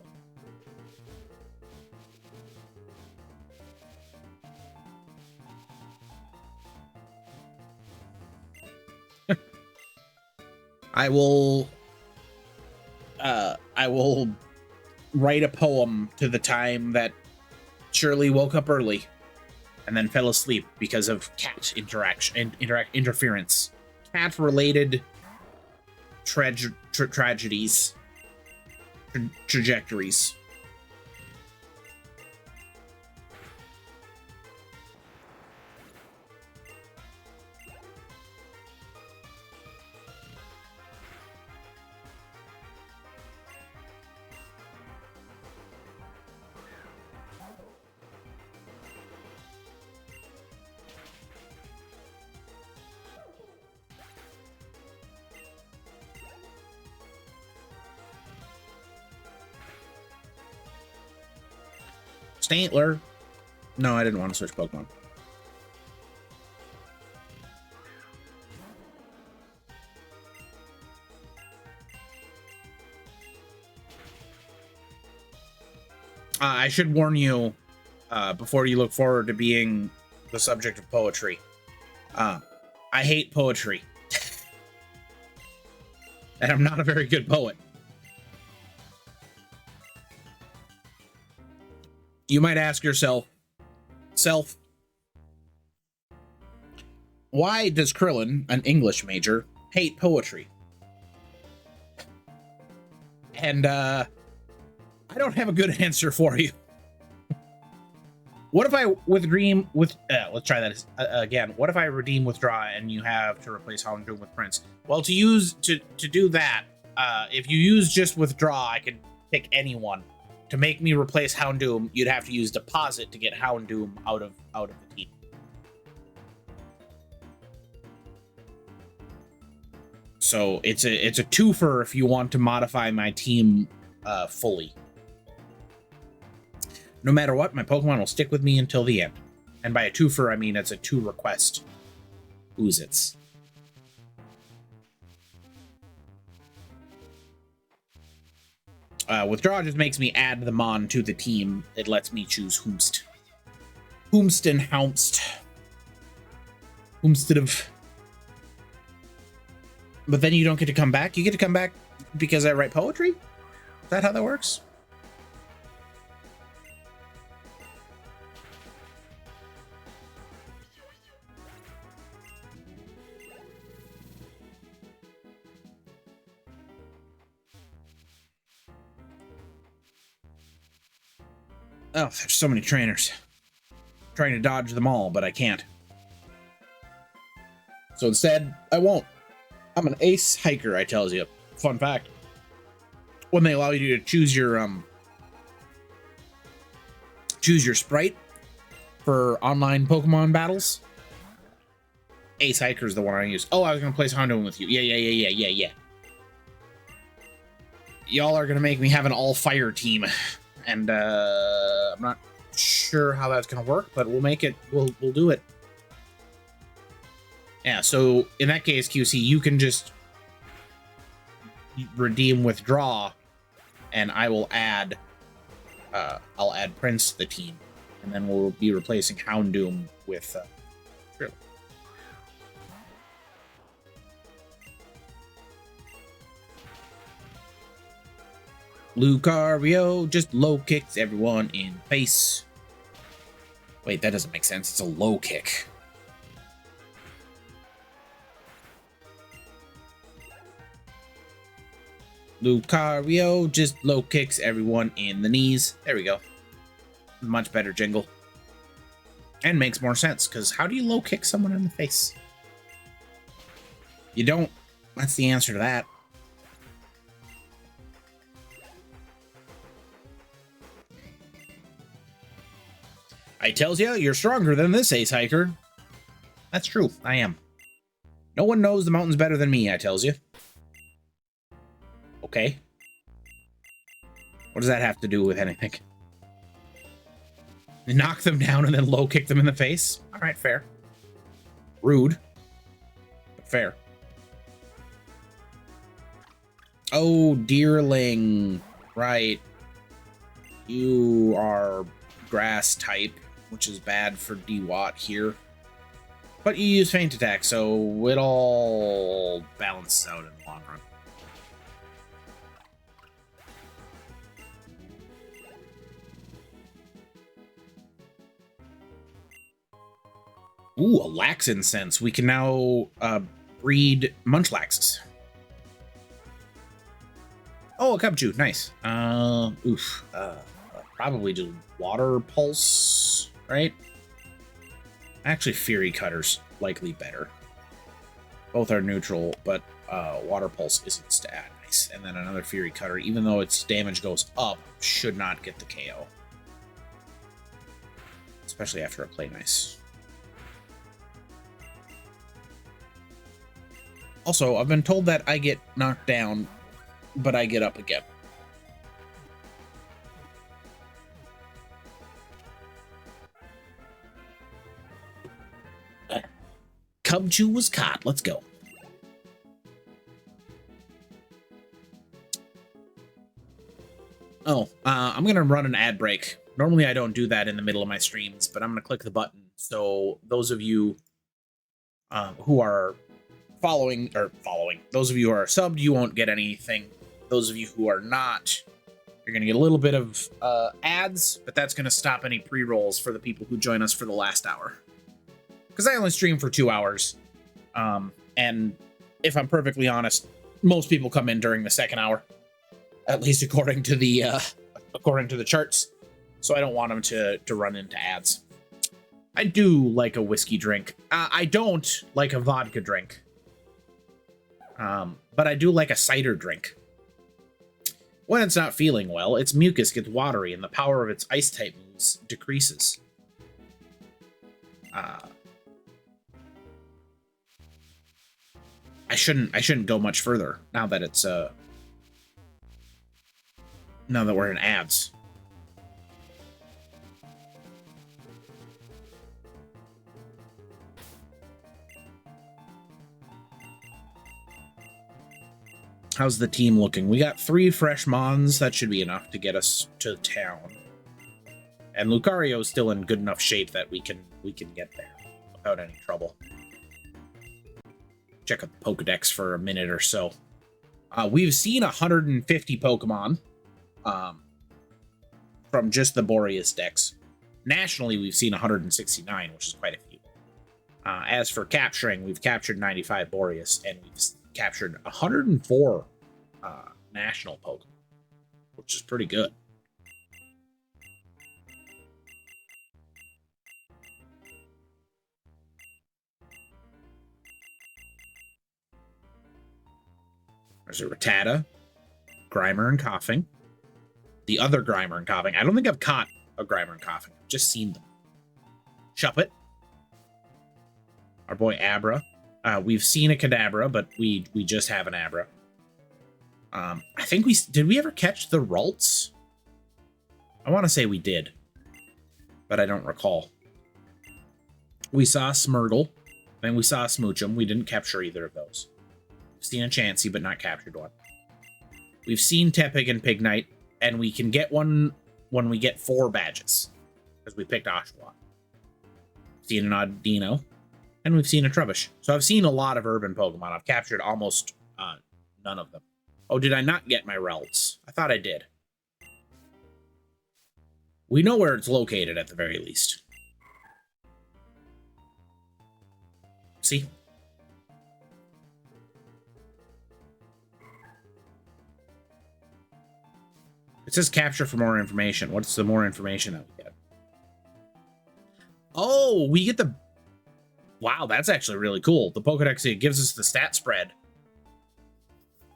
I will write a poem to the time that Shirley woke up early and then fell asleep because of cat interference. Cat-related tragedies. Trajectories. Stantler. No, I didn't want to switch Pokemon. I should warn you before you look forward to being the subject of poetry. I hate poetry. And I'm not a very good poet. You might ask yourself, why does Krillin, an English major, hate poetry? And I don't have a good answer for you. What if I redeem with let's try that again. What if I redeem withdraw and you have to replace Houndoom with Prince? Well, to do that, if you use just withdraw, I could pick anyone. To make me replace Houndoom, you'd have to use deposit to get Houndoom out of the team. So it's a twofer if you want to modify my team fully. No matter what, my Pokemon will stick with me until the end. And by a twofer, I mean it's a 2 request Oozits. Withdraw just makes me add the mon to the team. It lets me choose whomst. Whomst and hounst. Whomstead of. But then you don't get to come back? You get to come back because I write poetry? Is that how that works? Oh, there's so many trainers. I'm trying to dodge them all, but I can't. So instead, I won't. I'm an ace hiker, I tells you. Fun fact. When they allow you to choose your sprite for online Pokemon battles, ace hiker is the one I use. Oh, I was gonna place Houndoom with you. Yeah. Y'all are gonna make me have an all-fire team. And I'm not sure how that's gonna work, but we'll make it. We'll do it. Yeah. So in that case, QC, you can just redeem withdraw, and I will add. I'll add Prince to the team, and then we'll be replacing Houndoom with Trill. Lucario just low kicks everyone in the face. Wait, that doesn't make sense. It's a low kick. Lucario just low kicks everyone in the knees. There we go. Much better jingle. And makes more sense, because how do you low kick someone in the face? You don't. That's the answer to that. I tells you, you're stronger than this ace hiker. That's true, I am. No one knows the mountains better than me, I tells you. Okay. What does that have to do with anything? Knock them down and then low kick them in the face? Alright, fair. Rude. But fair. Oh, Deerling. Right. You are grass type, which is bad for D-Watt here. But you use Feint Attack, so it all balances out in the long run. Ooh, a Lax Incense. We can now breed Munchlaxes. Oh, a Cubchoo. Nice. Probably just Water Pulse, right? Actually, Fury Cutter's likely better. Both are neutral, but Water Pulse isn't stat. Nice. And then another Fury Cutter, even though its damage goes up, should not get the KO. Especially after a play nice. Also, I've been told that I get knocked down, but I get up again. Cubchoo was caught. Let's go. Oh, I'm going to run an ad break. Normally I don't do that in the middle of my streams, but I'm going to click the button. So those of you who are those of you who are subbed, you won't get anything. Those of you who are not, you're going to get a little bit of ads, but that's going to stop any pre-rolls for the people who join us for the last hour. Because I only stream for 2 hours. And if I'm perfectly honest, most people come in during the second hour. At least according to the charts. So I don't want them to run into ads. I do like a whiskey drink. I don't like a vodka drink. But I do like a cider drink. When it's not feeling well, its mucus gets watery and the power of its ice type moves decreases. I shouldn't go much further now that it's now that we're in ads. How's the team looking? We got 3 fresh Mons. That should be enough to get us to town. And Lucario's still in good enough shape that we can get there without any trouble. Check out the Pokedex for a minute or so. We've seen 150 Pokemon from just the Boreas Dex. Nationally, we've seen 169, which is quite a few. As for capturing, we've captured 95 Boreas, and we've captured 104 national Pokemon, which is pretty good. There's a Rattata, Grimer and Coughing. The other Grimer and Coughing. I don't think I've caught a Grimer and Coughing. I've just seen them. Shuppet. Our boy Abra. We've seen a Kadabra, but we just have an Abra. I think did we ever catch the Ralts? I want to say we did, but I don't recall. We saw Smirgle, and we saw Smoochum. We didn't capture either of those. We've seen a Chansey, but not captured one. We've seen Tepig and Pignite, and we can get one when we get 4 badges, because we picked Oshawott. We've seen an Audino, and we've seen a Trubbish. So I've seen a lot of urban Pokemon. I've captured almost none of them. Oh, did I not get my Ralts? I thought I did. We know where it's located at the very least. See? It says capture for more information. What's the more information that we get? Oh, we get the... Wow, that's actually really cool. The Pokedex, it gives us the stat spread.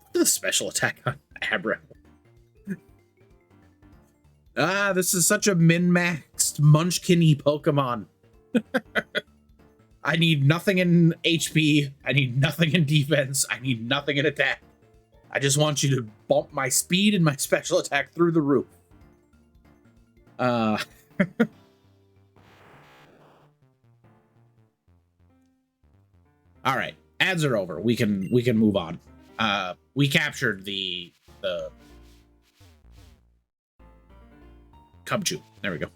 Look at the special attack on Abra. This is such a min-maxed Munchkin-y Pokemon. I need nothing in HP. I need nothing in defense. I need nothing in attack. I just want you to bump my speed and my special attack through the roof. All right, ads are over. We can move on. We captured the Cubchoo. There we go.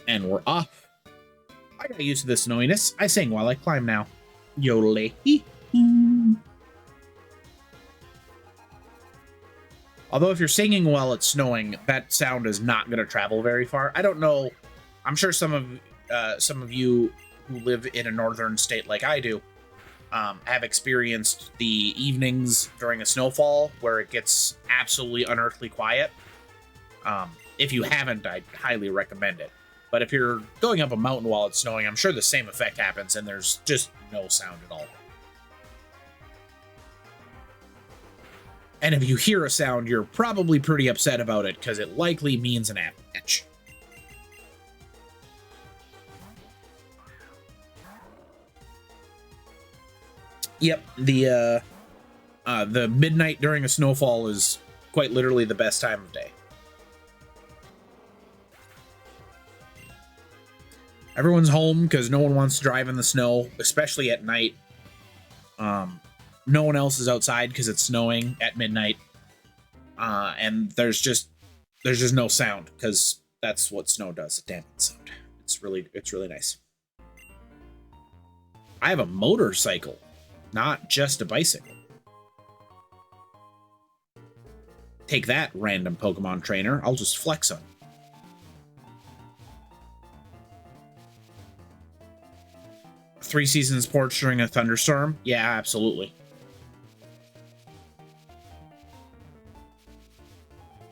And we're off. I got used to the snowiness. I sing while I climb now. Yodel. Although if you're singing while it's snowing, that sound is not going to travel very far. I don't know. I'm sure some of you who live in a northern state like I do have experienced the evenings during a snowfall where it gets absolutely unearthly quiet. If you haven't, I'd highly recommend it. But if you're going up a mountain while it's snowing, I'm sure the same effect happens and there's just no sound at all. And if you hear a sound, you're probably pretty upset about it because it likely means an avalanche. Yep, the midnight during a snowfall is quite literally the best time of day. Everyone's home because no one wants to drive in the snow, especially at night. No one else is outside because it's snowing at midnight. And there's just no sound because that's what snow does, it dampens sound. It's really nice. I have a motorcycle, not just a bicycle. Take that, random Pokemon trainer. I'll just flex on you. Three Seasons porch during a thunderstorm? Yeah, absolutely.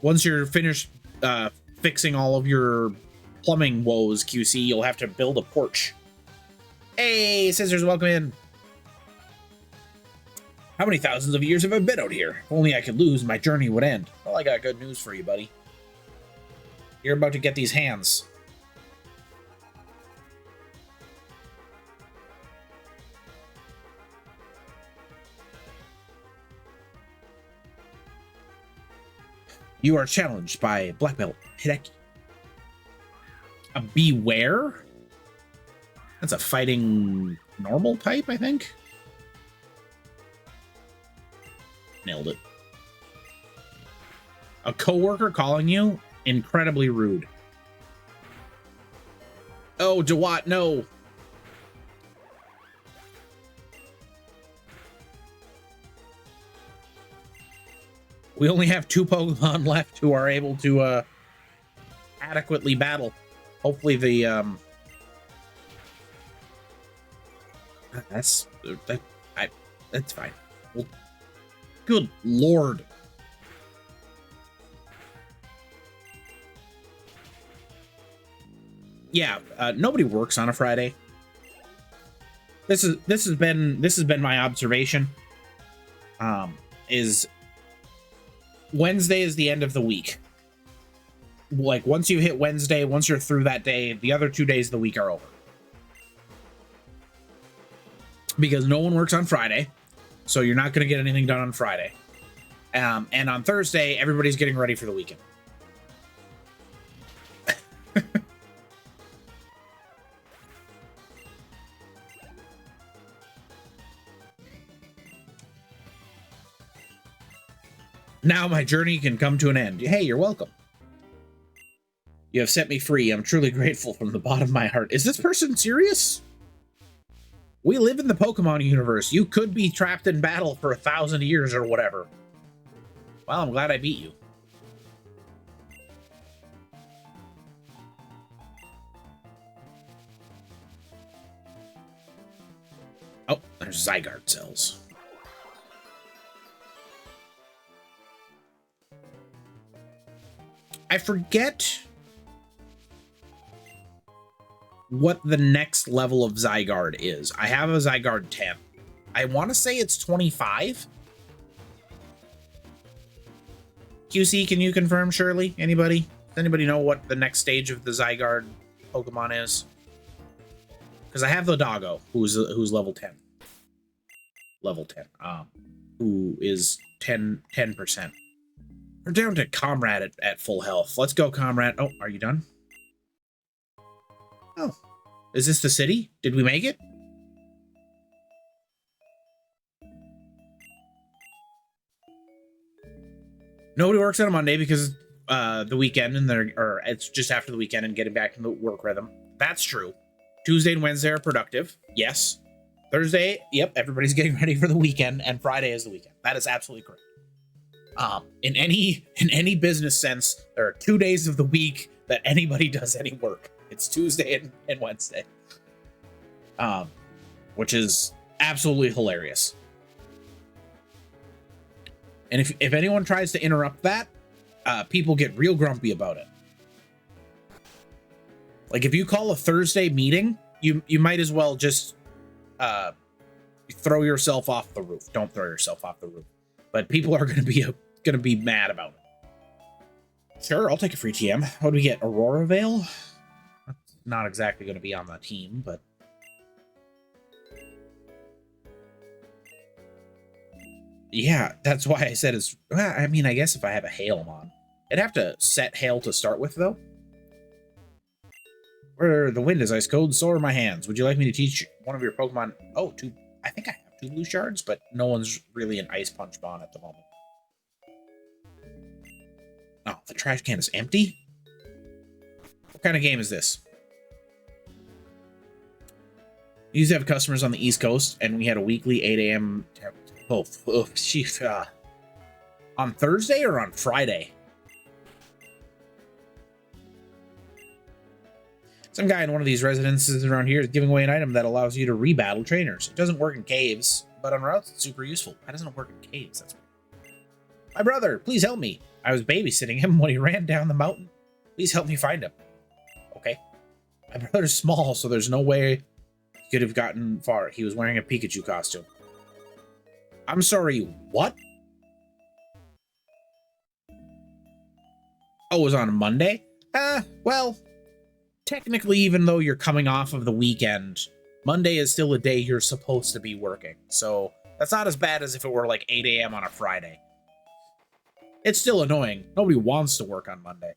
Once you're finished fixing all of your plumbing woes, QC, you'll have to build a porch. Hey, Scissors, welcome in. How many thousands of years have I been out here? If only I could lose, my journey would end. Well, I got good news for you, buddy. You're about to get these hands. You are challenged by Black Belt Hideki. A Beware? That's a fighting normal type, I think. nailed it. A coworker calling you? Incredibly rude. Oh, Jawat, no. We only have 2 Pokemon left who are able to adequately battle. Hopefully the that's fine. Well, good lord. Yeah, nobody works on a Friday. This has been my observation. Is Wednesday is the end of the week. Like, once you hit Wednesday, once you're through that day, the other 2 days of the week are over. Because no one works on Friday, so you're not going to get anything done on Friday. And on Thursday, everybody's getting ready for the weekend. Now my journey can come to an end. Hey, you're welcome. You have set me free. I'm truly grateful from the bottom of my heart. Is this person serious? We live in the Pokemon universe. You could be trapped in battle for 1,000 years or whatever. Well, I'm glad I beat you. Oh, there's Zygarde cells. I forget what the next level of Zygarde is. I have a Zygarde 10. I want to say it's 25. QC, can you confirm, Shirley? Anybody? Does anybody know what the next stage of the Zygarde Pokemon is? Because I have the Doggo, who's level 10. Level 10. Who is 10%. We're down to Comrade at full health. Let's go, Comrade. Oh, are you done? Oh. Is this the city? Did we make it? Nobody works on a Monday because the weekend or it's just after the weekend and getting back to the work rhythm. That's true. Tuesday and Wednesday are productive. Yes. Thursday, yep, everybody's getting ready for the weekend, and Friday is the weekend. That is absolutely correct. In any business sense, there are 2 days of the week that anybody does any work. It's Tuesday and Wednesday. Which is absolutely hilarious. And if anyone tries to interrupt that, people get real grumpy about it. Like, if you call a Thursday meeting, you might as well just throw yourself off the roof. Don't throw yourself off the roof. But people are going to be mad about it. Sure, I'll take a free TM. What do we get? Aurora Veil? That's not exactly going to be on the team, but yeah, that's why I said it's. Well, I mean, I guess if I have a Hailmon, I'd have to set Hail to start with, though. Where the wind is ice cold, so are my hands. Would you like me to teach one of your Pokemon? Oh, two. I think I have 2 blue shards, but no one's really an Ice Punch Bond at the moment. Oh, the trash can is empty? What kind of game is this? We used to have customers on the East Coast, and we had a weekly 8 a.m. On Thursday or on Friday? Some guy in one of these residences around here is giving away an item that allows you to rebattle trainers. It doesn't work in caves, but on routes it's super useful. Why doesn't it work in caves? That's weird. My brother, please help me. I was babysitting him when he ran down the mountain. Please help me find him. Okay. My brother's small, so there's no way he could have gotten far. He was wearing a Pikachu costume. I'm sorry, what? Oh, it was on a Monday? Well, technically, even though you're coming off of the weekend, Monday is still a day you're supposed to be working. So that's not as bad as if it were like 8 a.m. on a Friday. It's still annoying. Nobody wants to work on Monday.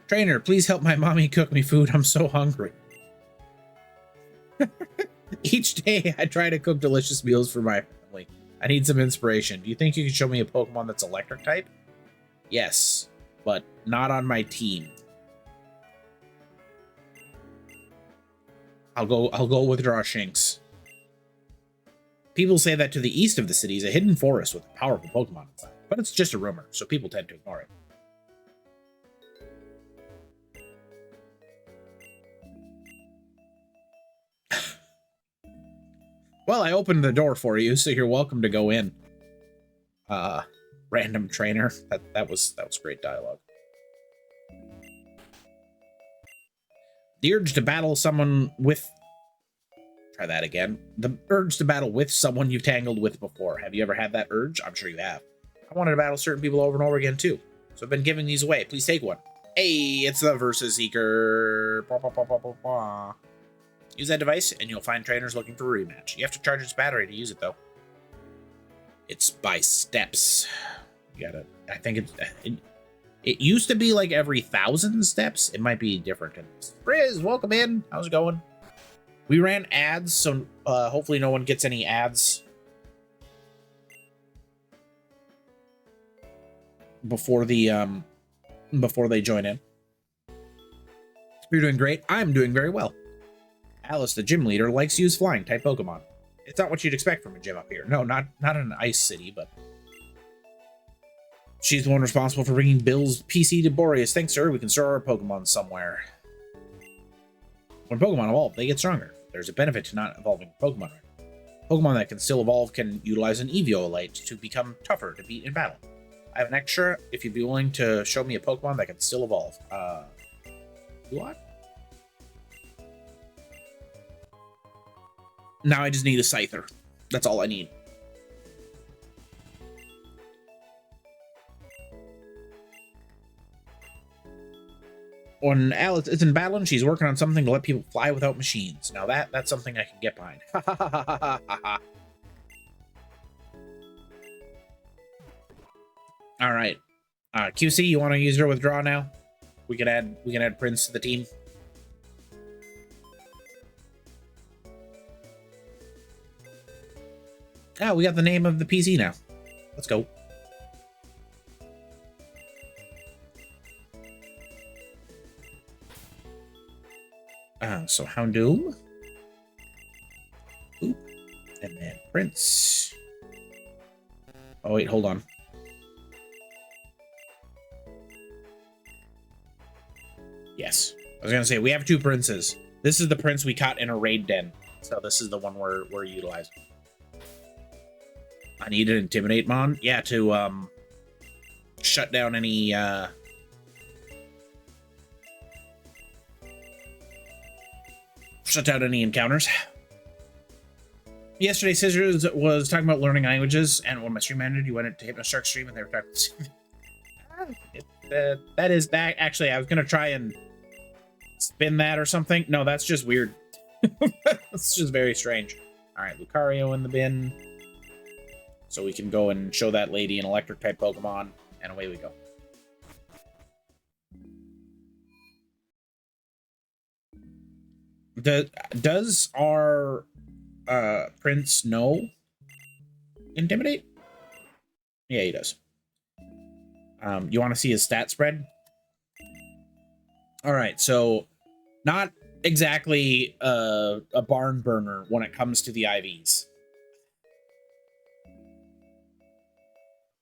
Trainer, please help my mommy cook me food. I'm so hungry. Each day I try to cook delicious meals for my family. I need some inspiration. Do you think you could show me a Pokemon that's electric type? Yes, but not on my team. I'll go withdraw Shinx. People say that to the east of the city is a hidden forest with a powerful Pokemon inside, but it's just a rumor, so people tend to ignore it. Well, I opened the door for you, so you're welcome to go in. Random trainer. That was great dialogue. The urge to battle someone with... Try that again. The urge to battle with someone you've tangled with before. Have you ever had that urge? I'm sure you have. I wanted to battle certain people over and over again, too. So I've been giving these away. Please take one. Hey, it's the Versus Seeker. Use that device, and you'll find trainers looking for a rematch. You have to charge its battery to use it, though. It's by steps. You gotta... I think it used to be like every 1,000 steps. It might be different. Riz, welcome in. How's it going? We ran ads, so hopefully no one gets any ads before the before they join in. You're doing great. I'm doing very well. Alice, the gym leader, likes to use flying type Pokemon. It's not what you'd expect from a gym up here. No, not in an ice city, but she's the one responsible for bringing Bill's PC to Boreas. Thanks, sir. We can store our Pokemon somewhere. When Pokemon evolve, they get stronger. There's a benefit to not evolving Pokemon right now. Pokemon that can still evolve can utilize an Eviolite to become tougher to beat in battle. I have an extra if you'd be willing to show me a Pokemon that can still evolve. What? Now I just need a Scyther. That's all I need. When Alice is in battle and she's working on something to let people fly without machines. Now that's something I can get behind. All right. QC, you want to use your withdraw now? We can add Prince to the team. Ah, we got the name of the PC now. Let's go. So Houndoom. Oop. And then Prince. Oh, wait, hold on. Yes. I was going to say, we have 2 princes. This is the prince we caught in a raid den. So this is the one we're utilizing. I need an Intimidate Mon. Yeah, to shut down any encounters. Yesterday, Scissors was talking about learning languages, and when my stream ended, you went to Hypnoshark stream, and they were talking. That is that. Actually, I was gonna try and spin that or something. No, that's just weird. That's just very strange. All right, Lucario in the bin. So we can go and show that lady an electric type Pokemon, and away we go. Does our Prince know Intimidate? Yeah, he does. You want to see his stat spread? All right, so not exactly a barn burner when it comes to the IVs.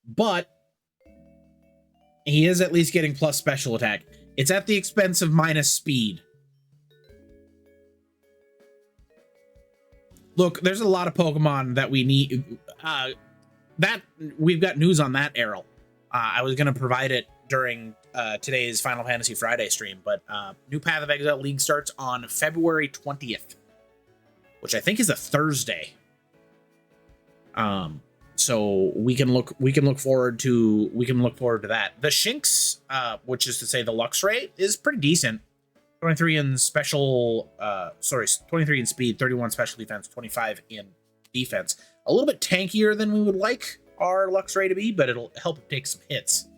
But he is at least getting plus special attack. It's at the expense of minus speed. Look, there's a lot of Pokemon that we need. We've got news on that, Errol. I was going to provide it during today's Final Fantasy Friday stream, but new Path of Exile League starts on February 20th, which I think is a Thursday. So we can look forward to that. The Shinx, which is to say the Luxray, is pretty decent. 23 in special, 23 in speed, 31 special defense, 25 in defense. A little bit tankier than we would like our Luxray to be, but it'll help take some hits.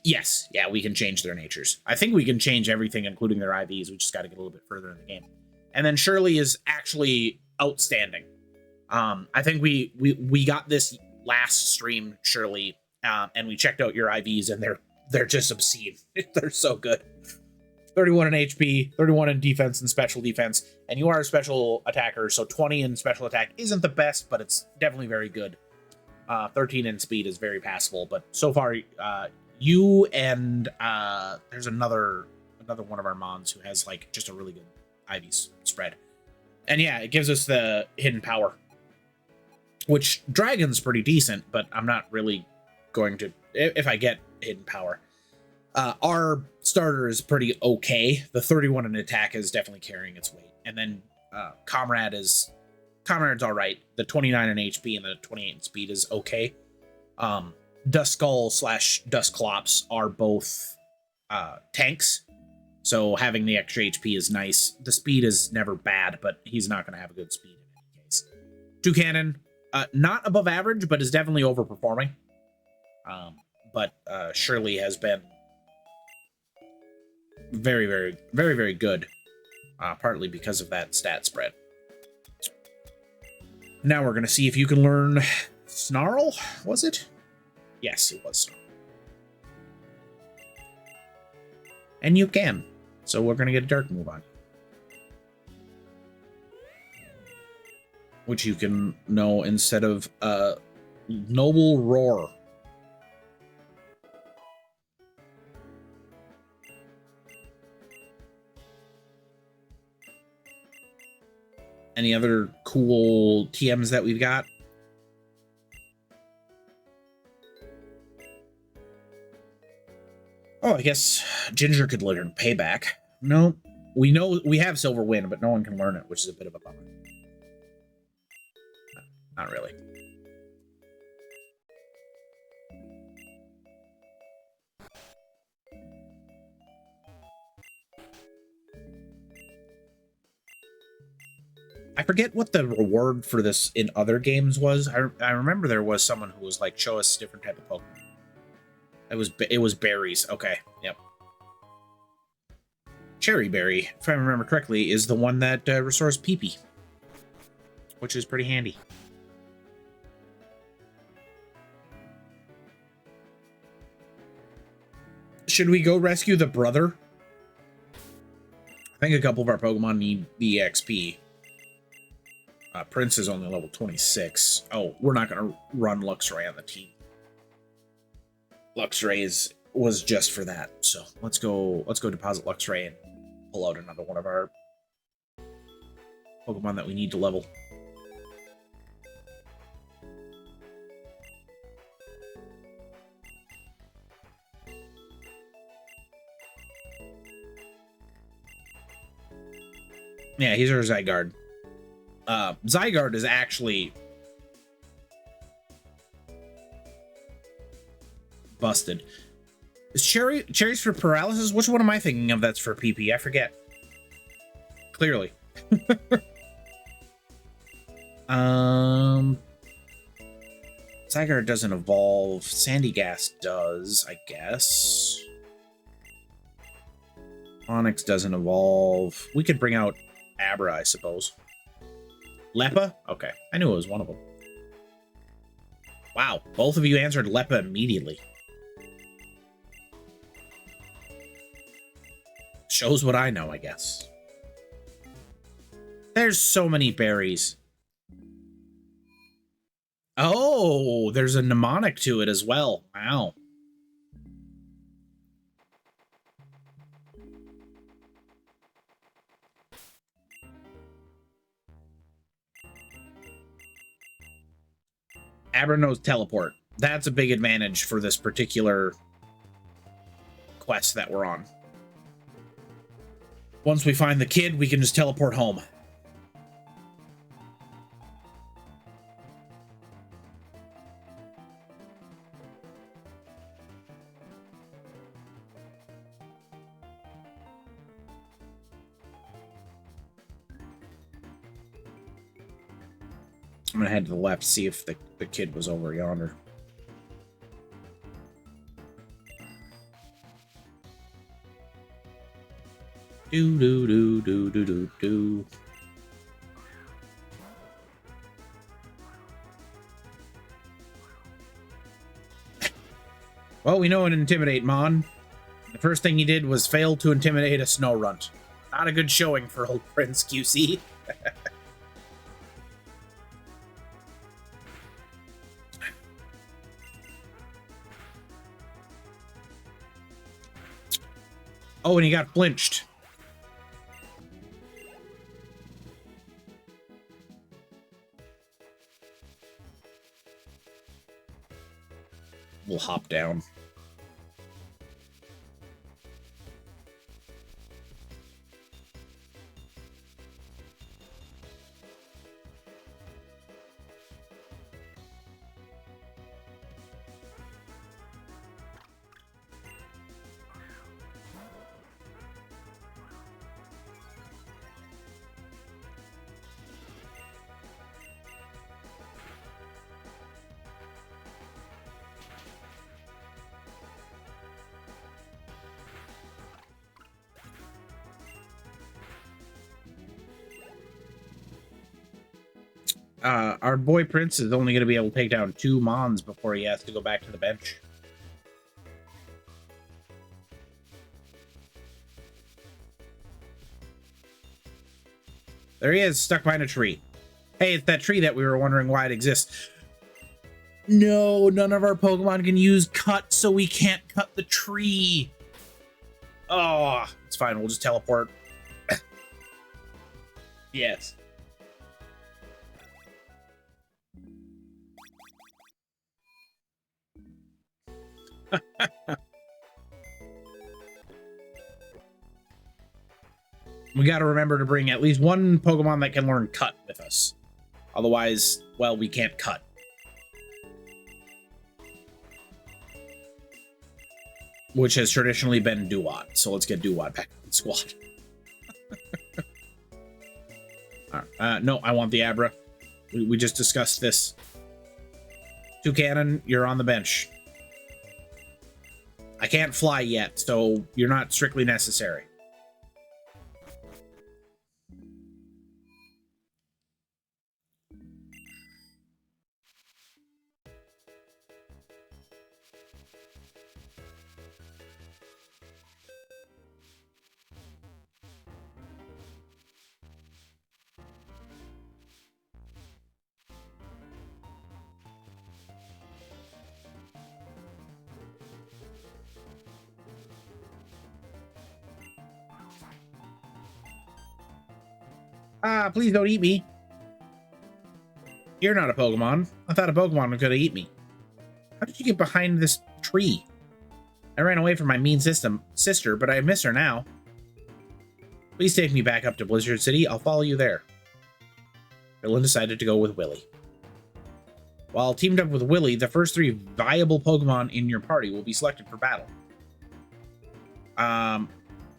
Yes, yeah, we can change their natures. I think we can change everything, including their IVs. We just got to get a little bit further in the game. And then Shirley is actually outstanding. I think we got this last stream, Shirley, and we checked out your IVs, and they're just obscene. They're so good. 31 in HP, 31 in defense and special defense, and you are a special attacker, so 20 in special attack isn't the best, but it's definitely very good. 13 in speed is very passable, but so far, you and there's another one of our mons who has like just a really good IV spread. And yeah, it gives us the hidden power, which Dragon's pretty decent, but I'm not really going to, if I get hidden power. Our starter is pretty okay. The 31 in attack is definitely carrying its weight. And then Comrade's all right. The 29 in HP and the 28 in speed is okay. Dust Skull / Dust Clops are both tanks. So having the extra HP is nice. The speed is never bad, but he's not going to have a good speed in any case. Toucannon, not above average, but is definitely overperforming. But Shirley has been very, very, very, very good, partly because of that stat spread. Now we're going to see if you can learn Snarl, was it? Yes, it was Snarl. And you can. So we're going to get a Dark move on. Which you can know instead of Noble Roar. Any other cool TMs that we've got? Oh, I guess Ginger could learn Payback. No, we know we have Silver Wind, but no one can learn it, which is a bit of a bummer. Not really. I forget what the reward for this in other games was. I remember there was someone who was like, show us different type of Pokemon. It was berries. Okay, yep. Cherry Berry, if I remember correctly, is the one that restores PP, which is pretty handy. Should we go rescue the brother? I think a couple of our Pokemon need the XP. Prince is only level 26. Oh, we're not going to run Luxray on the team. Luxray was just for that. So let's go deposit Luxray and pull out another one of our Pokemon that we need to level. Yeah, he's our Zygarde. Zygarde is actually busted. Is cherries for paralysis? Which one am I thinking of that's for PP? I forget. Clearly. Zygarde doesn't evolve. Sandygast does, I guess. Onyx doesn't evolve. We could bring out Abra, I suppose. Leppa? Okay, I knew it was one of them. Wow, both of you answered Leppa immediately. Shows what I know, I guess. There's so many berries. Oh, there's a mnemonic to it as well. Wow. Abra knows teleport. That's a big advantage for this particular quest that we're on. Once we find the kid, we can just teleport home. I'm gonna head to the left, see if the kid was over yonder. Do do do do do do do. Well, we know an Intimidate Mon. The first thing he did was fail to intimidate a Snow Runt. Not a good showing for old Prince QC. Oh, and he got flinched. We'll hop down. Our boy Prince is only going to be able to take down 2 Mons before he has to go back to the bench. There he is, stuck behind a tree. Hey, it's that tree that we were wondering why it exists. No, none of our Pokemon can use cut, so we can't cut the tree. Oh, it's fine. We'll just teleport. Yes. We got to remember to bring at least 1 Pokemon that can learn cut with us. Otherwise, well, we can't cut. Which has traditionally been Duat. So let's get Duat back in the squad. No, I want the Abra. We just discussed this. Toucannon, you're on the bench. I can't fly yet, so you're not strictly necessary. Please don't eat me. You're not a Pokemon. I thought a Pokemon could eat me. How did you get behind this tree? I ran away from my mean sister, but I miss her now. Please take me back up to Blizzard City. I'll follow you there. Dylan decided to go with Willy. While teamed up with Willy, the first 3 viable Pokemon in your party will be selected for battle. Am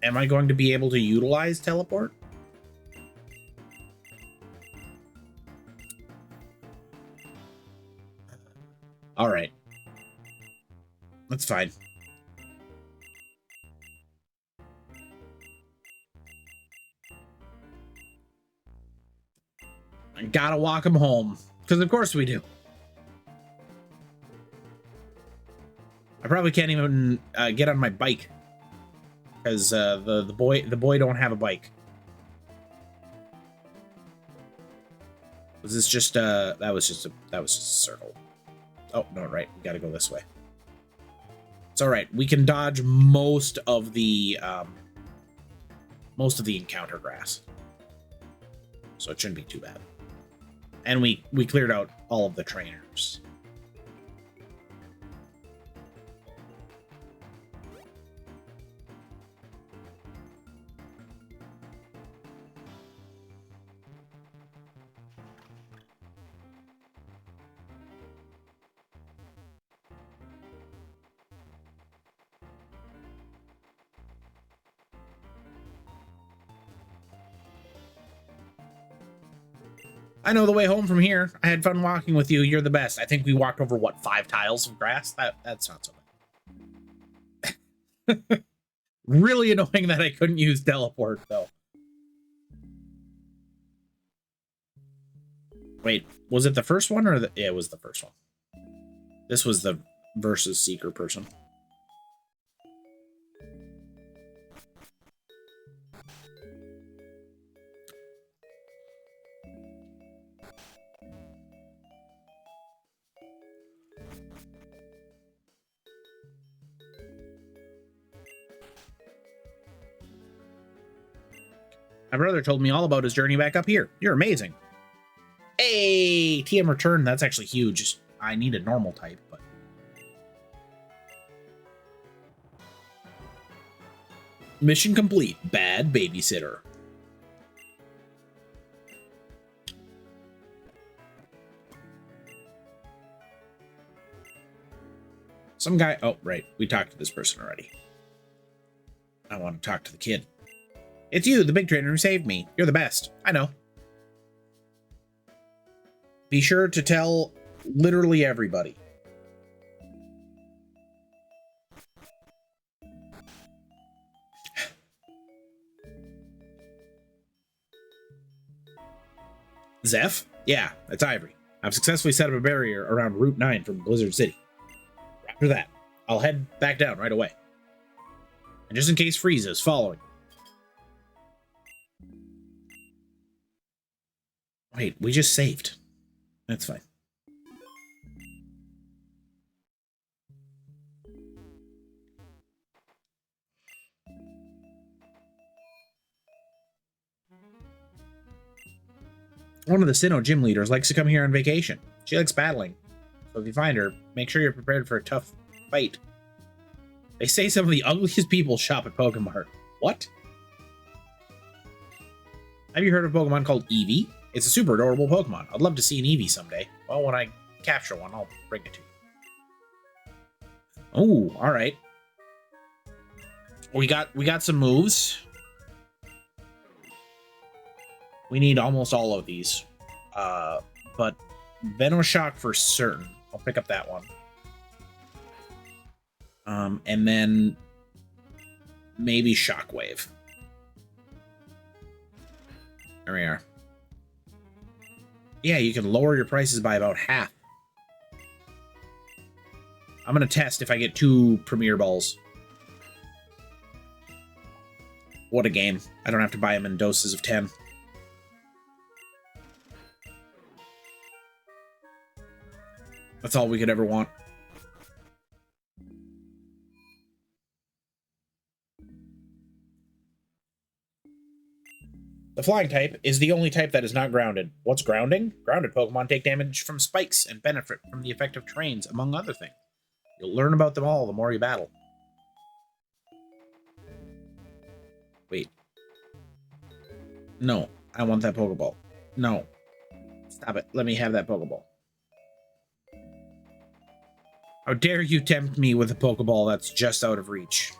I going to be able to utilize teleport? All right. That's fine. I gotta walk him home. Because of course we do. I probably can't even get on my bike. Because the boy don't have a bike. Was this just that was just a circle. Oh, no, right. We gotta go this way. It's all right. We can dodge most of the encounter grass. So it shouldn't be too bad. And we cleared out all of the trainers. I know the way home from here. I had fun walking with you. You're the best. I think we walked over, what, 5 tiles of grass? That's not so bad. Really annoying that I couldn't use teleport, though. Wait, was it the first one or the... Yeah, it was the first one. This was the versus Seeker person. My brother told me all about his journey back up here. You're amazing. Hey, TM return. That's actually huge. I need a normal type, but... Mission complete. Bad babysitter. Some guy... Oh, right. We talked to this person already. I want to talk to the kid. It's you, the big trainer who saved me. You're the best. I know. Be sure to tell literally everybody. Zeph? Yeah, it's Ivory. I've successfully set up a barrier around Route 9 from Blizzard City. After that, I'll head back down right away. And just in case Frieza is following. Wait, we just saved. That's fine. One of the Sinnoh gym leaders likes to come here on vacation. She likes battling. So if you find her, make sure you're prepared for a tough fight. They say some of the ugliest people shop at Pokemart. What? Have you heard of a Pokemon called Eevee? It's a super adorable Pokemon. I'd love to see an Eevee someday. Well, when I capture one, I'll bring it to you. Oh, all right. We got some moves. We need almost all of these. But Venoshock for certain. I'll pick up that one. And then maybe Shockwave. There we are. Yeah, you can lower your prices by about half. I'm going to test if I get 2 Premier Balls. What a game. I don't have to buy them in doses of 10. That's all we could ever want. The flying type is the only type that is not grounded. What's grounding? Grounded Pokemon take damage from spikes and benefit from the effect of trains, among other things. You'll learn about them all the more you battle. Wait. No, I want that Pokeball. No. Stop it. Let me have that Pokeball. How dare you tempt me with a Pokeball that's just out of reach?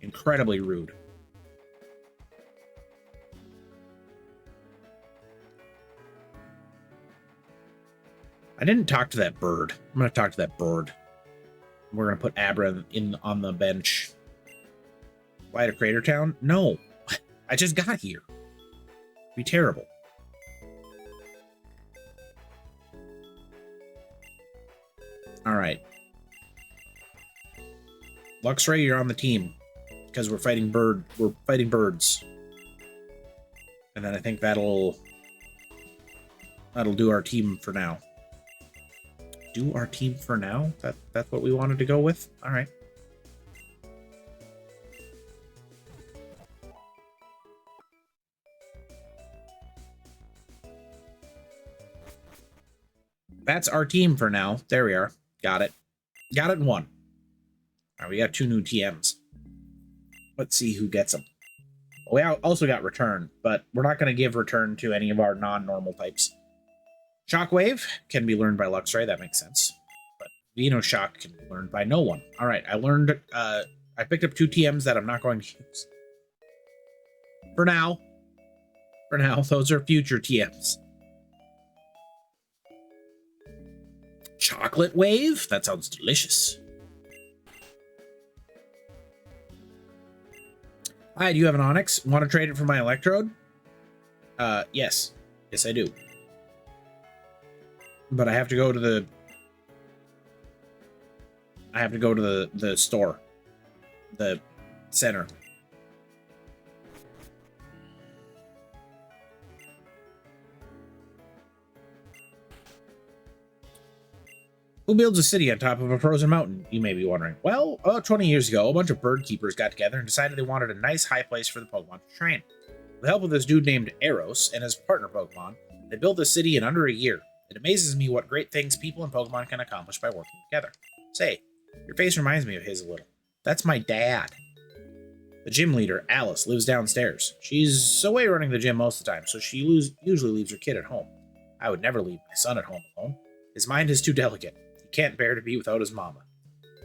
Incredibly rude. I didn't talk to that bird. I'm going to talk to that bird. We're going to put Abra on the bench. Fly to Crater Town? No. I just got here. It'd be terrible. All right. Luxray, you're on the team because we're fighting birds. And then I think that'll do our team for now. Do our team for now? That's what we wanted to go with? All right. That's our team for now. There we are. Got it. Got it in 1. All right, we got 2 new TMs. Let's see who gets them. We also got Return, but we're not going to give Return to any of our non-normal types. Shockwave can be learned by Luxray. That makes sense. But Venoshock can be learned by no one. All right, I learned... I picked up 2 TMs that I'm not going to use. For now. For now, those are future TMs. Chocolate Wave? That sounds delicious. Hi, do you have an Onyx? Want to trade it for my Electrode? Yes. Yes, I do. But I have to go to the... the store. The center. Who builds a city on top of a frozen mountain, you may be wondering. Well, about 20 years ago, a bunch of bird keepers got together and decided they wanted a nice high place for the Pokemon to train. With the help of this dude named Eros and his partner Pokemon, they built the city in under a year. It amazes me what great things people and Pokemon can accomplish by working together. Say, your face reminds me of his a little. That's my dad. The gym leader, Alice, lives downstairs. She's away running the gym most of the time, so she usually leaves her kid at home. I would never leave my son at home alone. His mind is too delicate. Can't bear to be without his mama.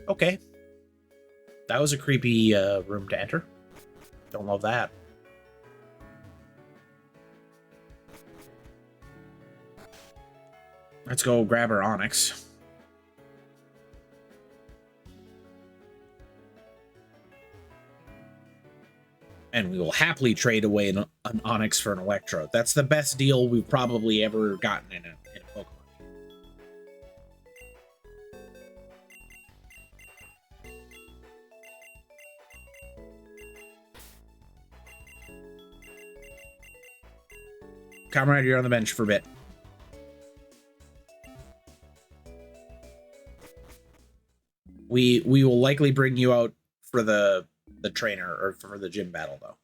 Okay. That was a creepy room to enter. Don't love that. Let's go grab our Onyx. And we will happily trade away an Onyx for an Electrode. That's the best deal we've probably ever gotten in a Pokemon. Comrade, you're on the bench for a bit. We will likely bring you out for the trainer or for the gym battle though,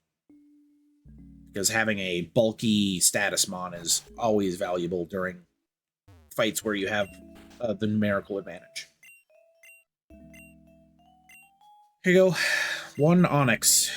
because having a bulky status mon is always valuable during fights where you have the numerical advantage. Here you go, 1 Onyx.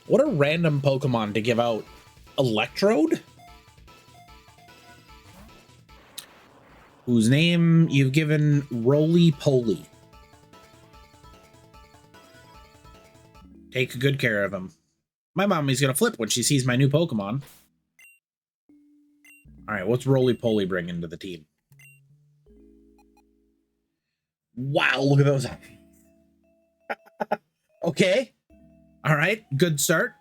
What a random Pokemon to give out Electrode? Whose name you've given Roly Poly. Take good care of him. My mommy's gonna flip when she sees my new Pokemon. Alright, what's Roly Poly bringing to the team? Wow, look at those. Okay. Alright, good start.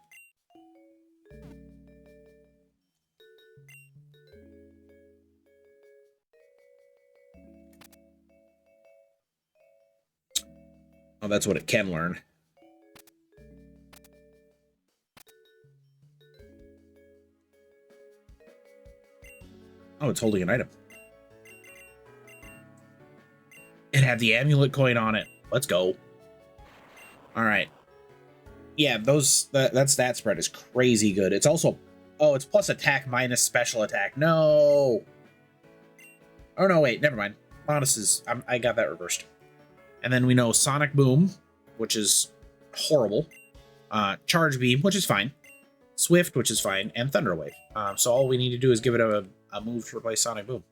Oh, that's what it can learn. Oh, it's holding an item. It had the amulet coin on it. Let's go. All right. Yeah, that stat spread is crazy good. It's also, oh, it's plus attack minus special attack. No. Oh no, wait, never mind. Modest is, I got that reversed. And then we know Sonic Boom, which is horrible. Charge Beam, which is fine. Swift, which is fine, and Thunder Wave. So all we need to do is give it a move to replace Sonic Boom.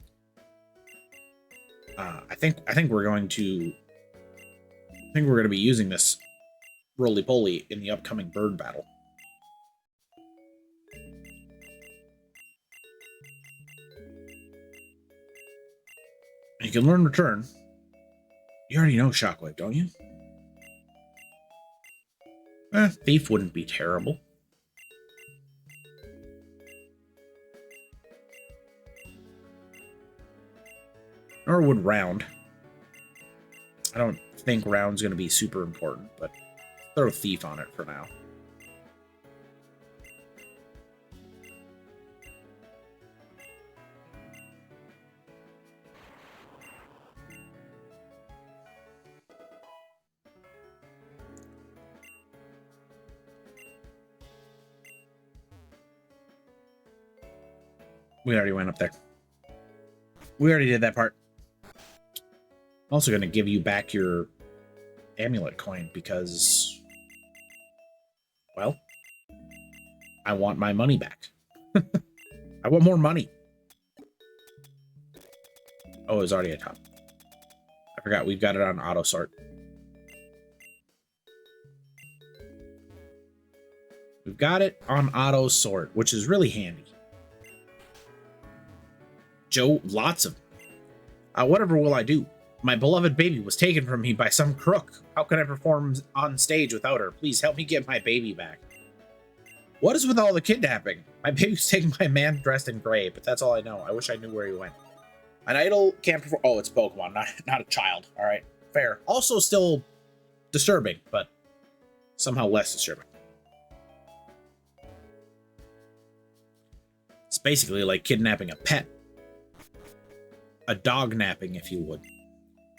I think we're going to be using this Roly Poly in the upcoming bird battle. You can learn Return. You already know Shockwave, don't you? Thief wouldn't be terrible. Or would Round. I don't think Round's going to be super important, but throw Thief on it for now. We already went up there. We already did that part. I'm also going to give you back your amulet coin because, well, I want my money back. I want more money. Oh, it was already at top. I forgot we've got it on auto sort. We've got it on auto sort, which is really handy. Joe, lots of. Whatever will I do? My beloved baby was taken from me by some crook. How can I perform on stage without her? Please help me get my baby back. What is with all the kidnapping? My baby was taken by a man dressed in gray, but that's all I know. I wish I knew where he went. An idol can't perform. Oh, it's Pokemon, not a child. All right, fair. Also, still disturbing, but somehow less disturbing. It's basically like kidnapping a pet. A dog napping, if you would.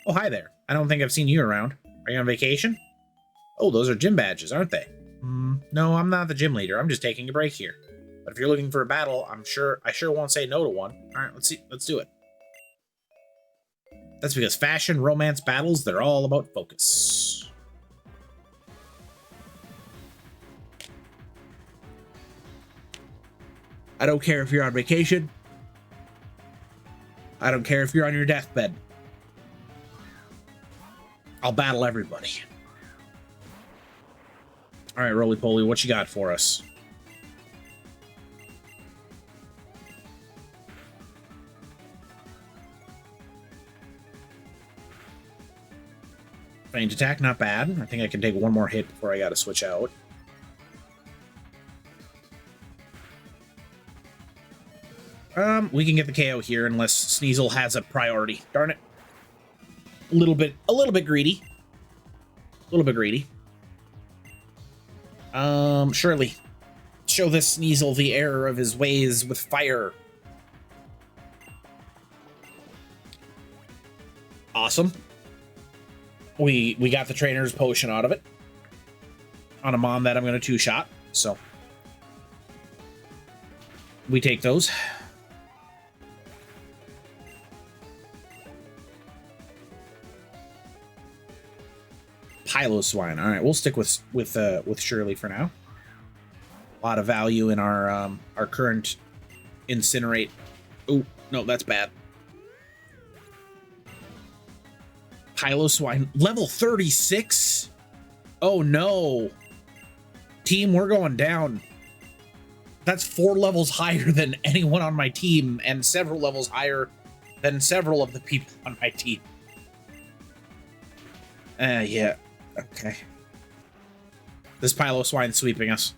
Oh, hi there. I don't think I've seen you around. Are you on vacation? Oh, those are gym badges, aren't they? No, I'm not the gym leader. I'm just taking a break here. But if you're looking for a battle, I sure won't say no to one. All right, let's see. Let's do it. That's because fashion, romance, battles, they're all about focus. I don't care if you're on vacation. I don't care if you're on your deathbed. I'll battle everybody. All right, Roly Poly, what you got for us? Feint attack, not bad. I think I can take one more hit before I gotta switch out. We can get the KO here unless Sneasel has a priority. Darn it. A little bit greedy. A little bit greedy. Surely. Show this Sneasel the error of his ways with fire. Awesome. We got the trainer's potion out of it. On a Mon that I'm going to two-shot, so. We take those. Piloswine. All right, we'll stick with Shirley for now. A lot of value in our current Incinerate. Oh no, that's bad. Piloswine level 36. Oh no, team, we're going down. That's 4 levels higher than anyone on my team, and several levels higher than several of the people on my team. Yeah. Okay. This Piloswine sweeping us.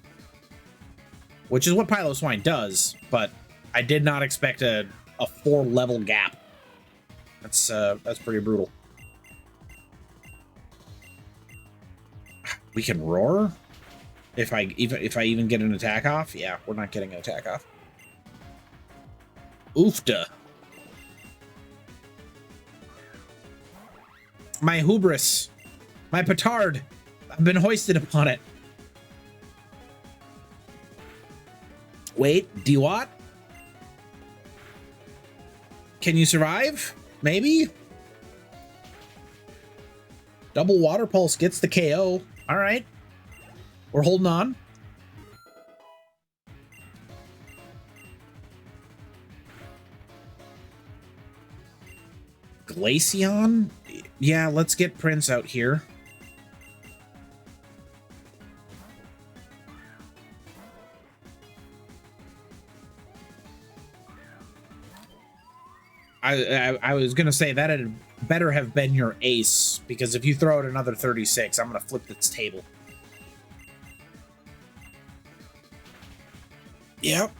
Which is what Piloswine does, but I did not expect a 4-level gap. That's pretty brutal. We can roar? If I even get an attack off? Yeah, we're not getting an attack off. Oofta. My hubris. My petard. I've been hoisted upon it. Wait, do what? Can you survive? Maybe? Double Water Pulse gets the KO. All right. We're holding on. Glaceon? Yeah, let's get Prince out here. I was gonna say that had better have been your ace, because if you throw out another 36, I'm gonna flip this table. Yep.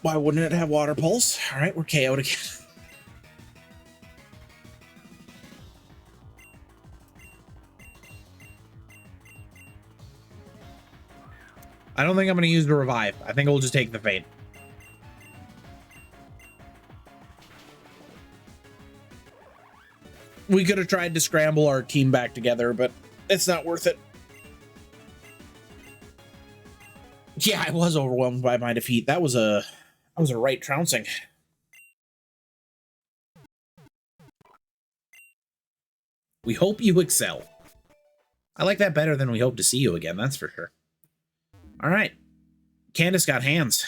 Why wouldn't it have Water Pulse? All right, we're KO'd again. I don't think I'm going to use the revive. I think we'll just take the fade. We could have tried to scramble our team back together, but it's not worth it. Yeah, I was overwhelmed by my defeat. That was a right trouncing. We hope you excel. I like that better than we hope to see you again, that's for sure. All right. Candace got hands.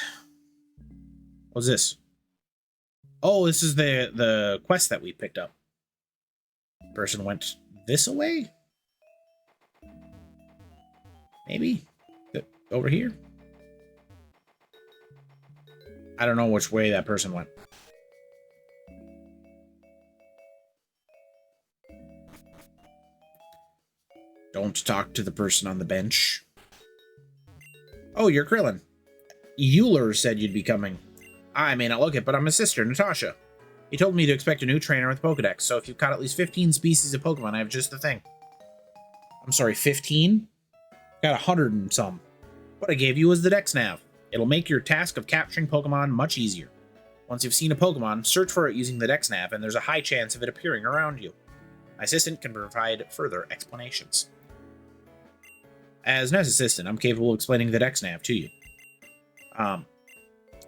What's this? Oh, this is the quest that we picked up. Person went this way? Maybe? Over here? I don't know which way that person went. Don't talk to the person on the bench. Oh, you're Krillin. Euler said you'd be coming. I may not look it, but I'm his sister, Natasha. He told me to expect a new trainer with Pokedex, so if you've caught at least 15 species of Pokemon, I have just the thing. I'm sorry, 15? Got 100 and some. What I gave you was the Dex Nav. It'll make your task of capturing Pokemon much easier. Once you've seen a Pokemon, search for it using the Dex Nav, and there's a high chance of it appearing around you. My assistant can provide further explanations. As Ness assistant, I'm capable of explaining the Dex Nav to you.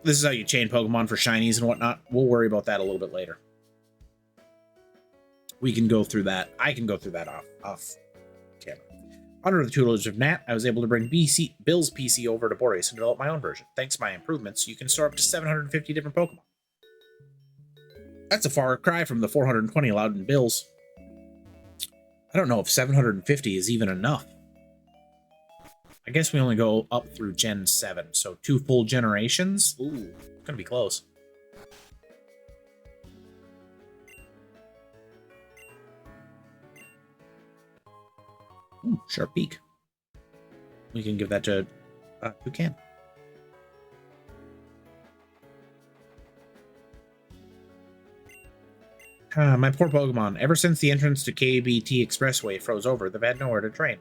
This is how you chain Pokemon for shinies and whatnot. We'll worry about that a little bit later. We can go through that. I can go through that off camera. Under the tutelage of Nat, I was able to bring Bill's PC over to Boreas and develop my own version. Thanks to my improvements, you can store up to 750 different Pokemon. That's a far cry from the 420 allowed in Bill's. I don't know if 750 is even enough. I guess we only go up through Gen 7, so 2 full generations? Ooh, gonna be close. Ooh, sharp beak. We can give that to Toucan. My poor Pokemon. Ever since the entrance to KBT Expressway froze over, they've had nowhere to train.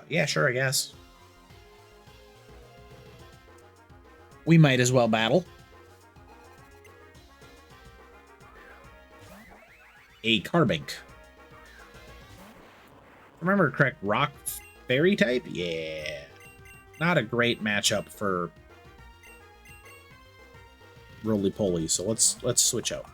Yeah, sure, I guess. We might as well battle. A Carbink. Remember correct, rock fairy type? Yeah. Not a great matchup for roly-poly, so let's switch out.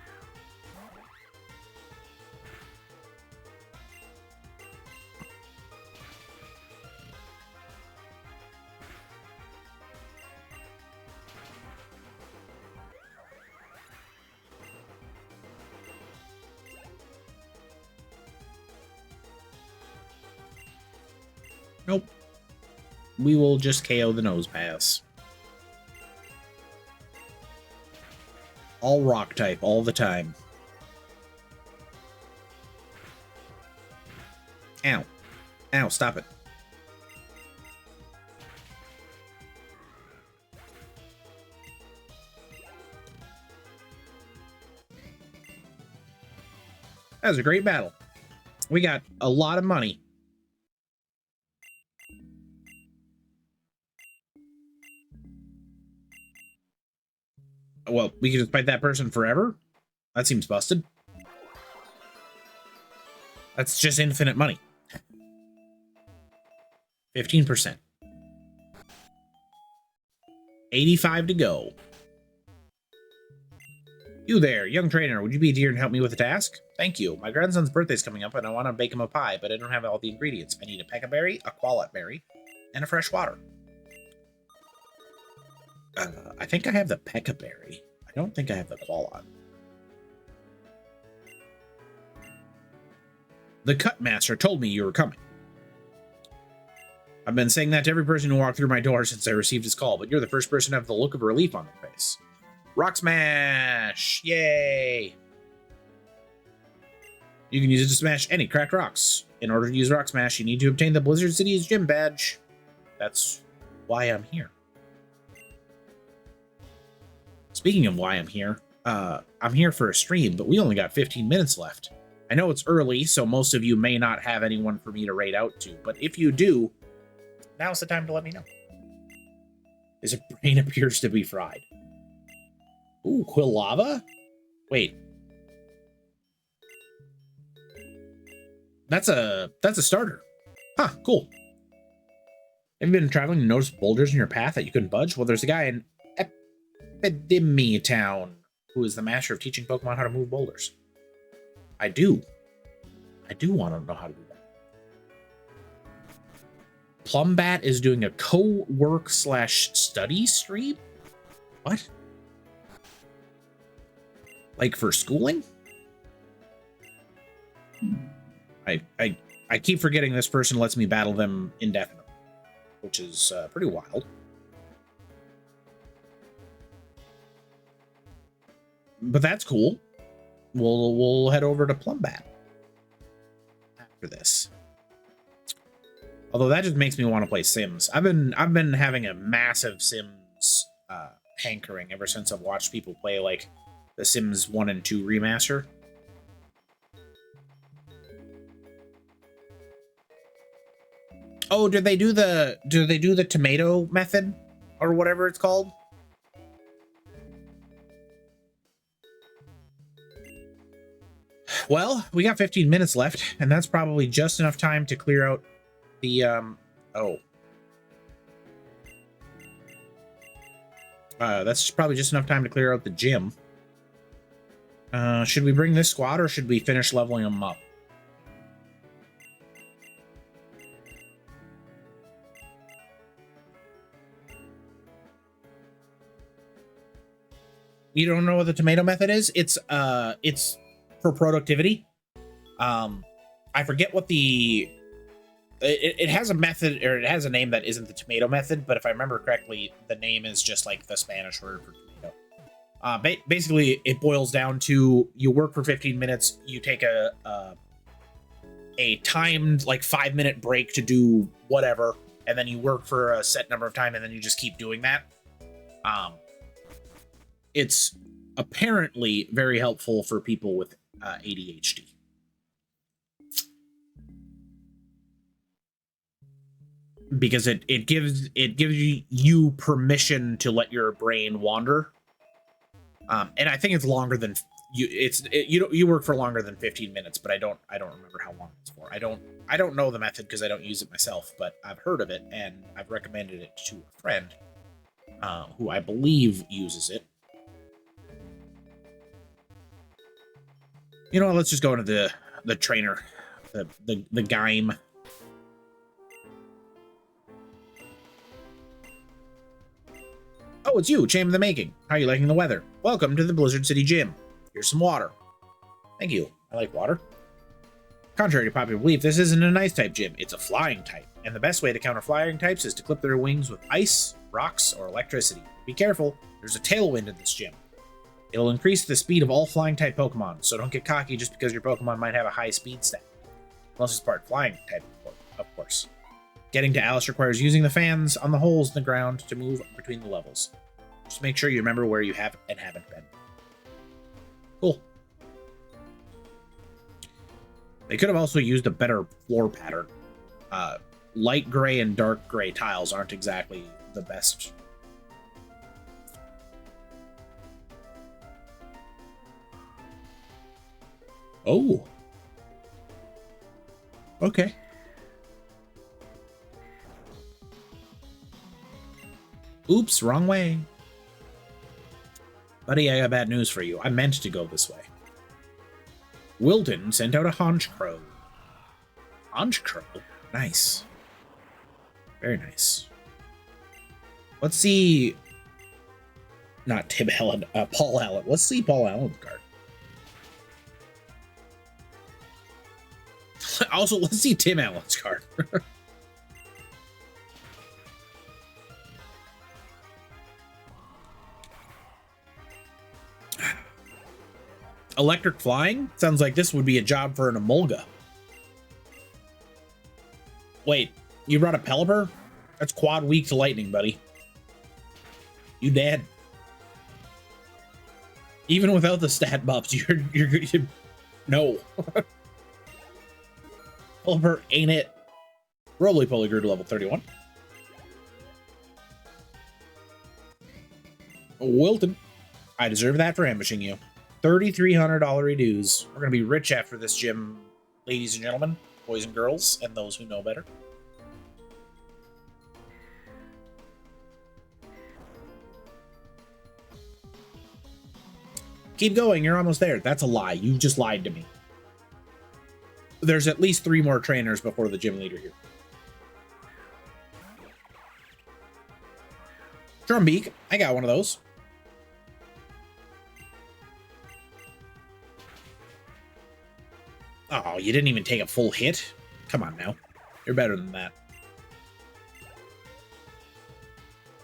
Nope. We will just KO the nose pass. All rock type, all the time. Ow. Ow, stop it. That was a great battle. We got a lot of money. Well, we can just fight that person forever? That seems busted. That's just infinite money. 15%. 85 to go. You there, young trainer. Would you be dear and help me with a task? Thank you. My grandson's birthday's coming up and I want to bake him a pie, but I don't have all the ingredients. I need a pekka berry, a qualit berry, and a fresh water. I think I have the pekka berry. I don't think I have the qualit. The cut master told me you were coming. I've been saying that to every person who walked through my door since I received his call, but you're the first person to have the look of relief on their face. Rock Smash! Yay! You can use it to smash any cracked rocks. In order to use Rock Smash, you need to obtain the Blizzard City's gym badge. That's why I'm here. Speaking of why I'm here for a stream, but we only got 15 minutes left. I know it's early, so most of you may not have anyone for me to raid out to, but if you do, now's the time to let me know. His brain appears to be fried. Ooh, Quilava? Wait. That's a starter. Huh, cool. Have you been traveling and noticed boulders in your path that you couldn't budge? Well, there's a guy in Epidemi Town who is the master of teaching Pokemon how to move boulders. I do want to know how to do that. Plumbat is doing a co-work / study stream? What? Like for schooling? I keep forgetting this person lets me battle them indefinitely, which is pretty wild. But that's cool. We'll head over to Plumbat after this. Although that just makes me want to play Sims. I've been having a massive Sims hankering ever since I've watched people play like the Sims 1 and 2 remaster. Oh, do they do the tomato method or whatever it's called? Well, we got 15 minutes left, and that's probably just enough time to clear out the that's probably just enough time to clear out the gym. Should we bring this squad or should we finish leveling them up? You don't know what the tomato method is? It's for productivity. I forget what it has a method, or it has a name that isn't the tomato method, but if I remember correctly, the name is just like the Spanish word for tomato. Basically, it boils down to you work for 15 minutes, you take a timed like 5-minute break to do whatever, and then you work for a set number of time, and then you just keep doing that. It's apparently very helpful for people with ADHD. Because it gives you permission to let your brain wander, and I think it's longer than you work for longer than 15 minutes, but I don't remember how long it's for. I don't know the method because I don't use it myself, but I've heard of it and I've recommended it to a friend who I believe uses it. You know what, let's just go into the trainer, the game. Oh, it's you, Champ of the Making. How are you liking the weather? Welcome to the Blizzard City Gym. Here's some water. Thank you. I like water. Contrary to popular belief, this isn't an ice type gym. It's a flying type. And the best way to counter flying types is to clip their wings with ice, rocks, or electricity. Be careful. There's a tailwind in this gym. It'll increase the speed of all flying type Pokemon, so don't get cocky just because your Pokemon might have a high speed stat. Unless it's part flying type, of course. Getting to Alice requires using the fans on the holes in the ground to move between the levels. Just make sure you remember where you have and haven't been. Cool. They could have also used a better floor pattern. Light gray and dark gray tiles aren't exactly the best. Oh. Okay. Oops, wrong way. Buddy, I got bad news for you. I meant to go this way. Wilton sent out a Honchcrow. Honchcrow? Nice. Very nice. Let's see... Not Tim Allen, Paul Allen. Let's see Paul Allen's card. Also, let's see Tim Allen's card. Electric flying? Sounds like this would be a job for an Emolga. Wait, you brought a Pelipper? That's quad weak to lightning, buddy. You dead. Even without the stat buffs, you're no. Pelipper ain't it. Roly-poly grew to level 31. Wilton, I deserve that for ambushing you. $3,300 dues. We're going to be rich after this gym, ladies and gentlemen, boys and girls, and those who know better. Keep going, you're almost there. That's a lie. You just lied to me. There's at least 3 more trainers before the gym leader here. Drumbeak, I got one of those. Oh, you didn't even take a full hit? Come on now. You're better than that.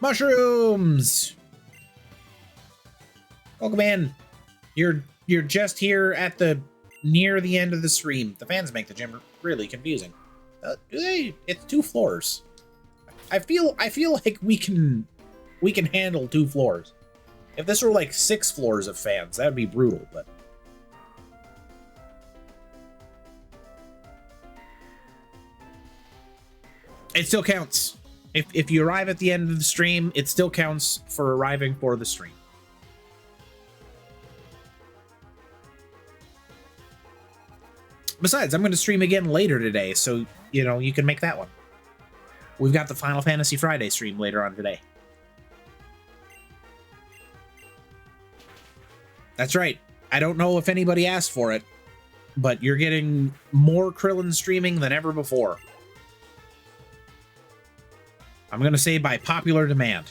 Mushrooms! Welcome in. You're just here at the near the end of the stream. The fans make the gym really confusing. It's 2 floors. I feel like we can handle 2 floors. If this were like 6 floors of fans, that would be brutal, but it still counts. If you arrive at the end of the stream, it still counts for arriving for the stream. Besides, I'm going to stream again later today, so, you know, you can make that one. We've got the Final Fantasy Friday stream later on today. That's right. I don't know if anybody asked for it, but you're getting more Krillin streaming than ever before. I'm going to say by popular demand.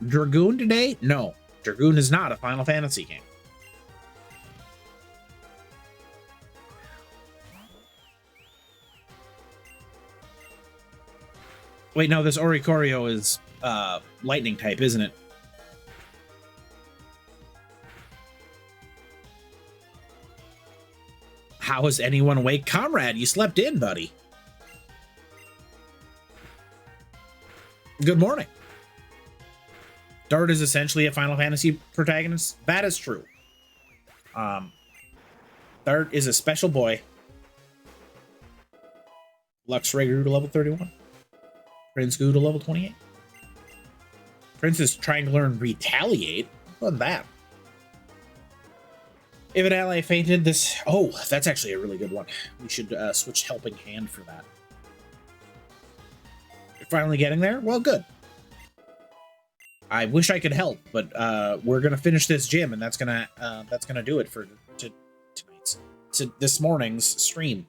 Dragoon today? No. Dragoon is not a Final Fantasy game. Wait, no, this Oricorio is lightning type, isn't it? How is anyone awake? Comrade, you slept in, buddy. Good morning. Dart is essentially a Final Fantasy protagonist. That is true. Dart is a special boy. Lux Ray grew to level 31. Prince grew to level 28. Prince is trying to learn Retaliate. What that? If an ally fainted, this... Oh, that's actually a really good one. We should switch Helping Hand for that. You're finally getting there? Well, good. I wish I could help, but we're gonna finish this gym, and that's gonna do it for this morning's stream.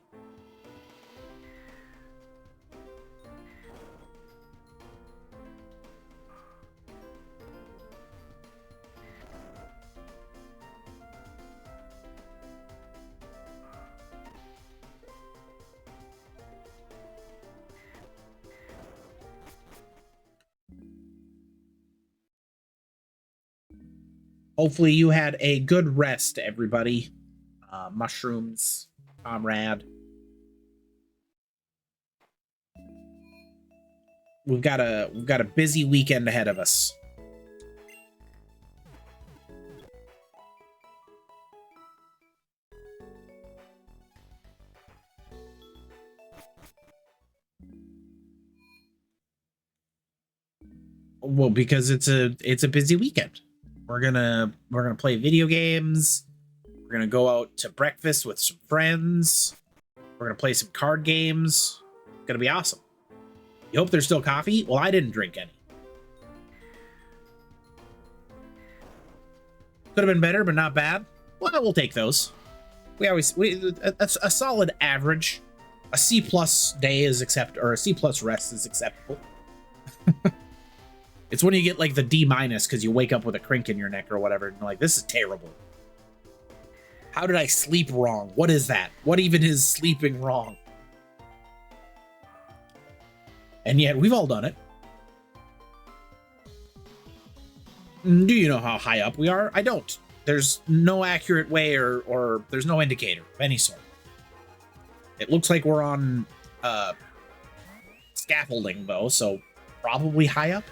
Hopefully you had a good rest, everybody. Mushrooms, comrade. We've got a busy weekend ahead of us. Well, because it's a busy weekend. We're gonna play video games. We're gonna go out to breakfast with some friends. We're gonna play some card games. It's gonna be awesome. You hope there's still coffee? Well, I didn't drink any. Could have been better, but not bad. Well, we'll take those. A solid average. A C+ day is or a C+ rest is acceptable. It's when you get like the D- because you wake up with a crink in your neck or whatever, and you're like, this is terrible. How did I sleep wrong? What is that? What even is sleeping wrong? And yet, we've all done it. Do you know how high up we are? I don't. There's no accurate way or there's no indicator of any sort. It looks like we're on scaffolding, though, so probably high up.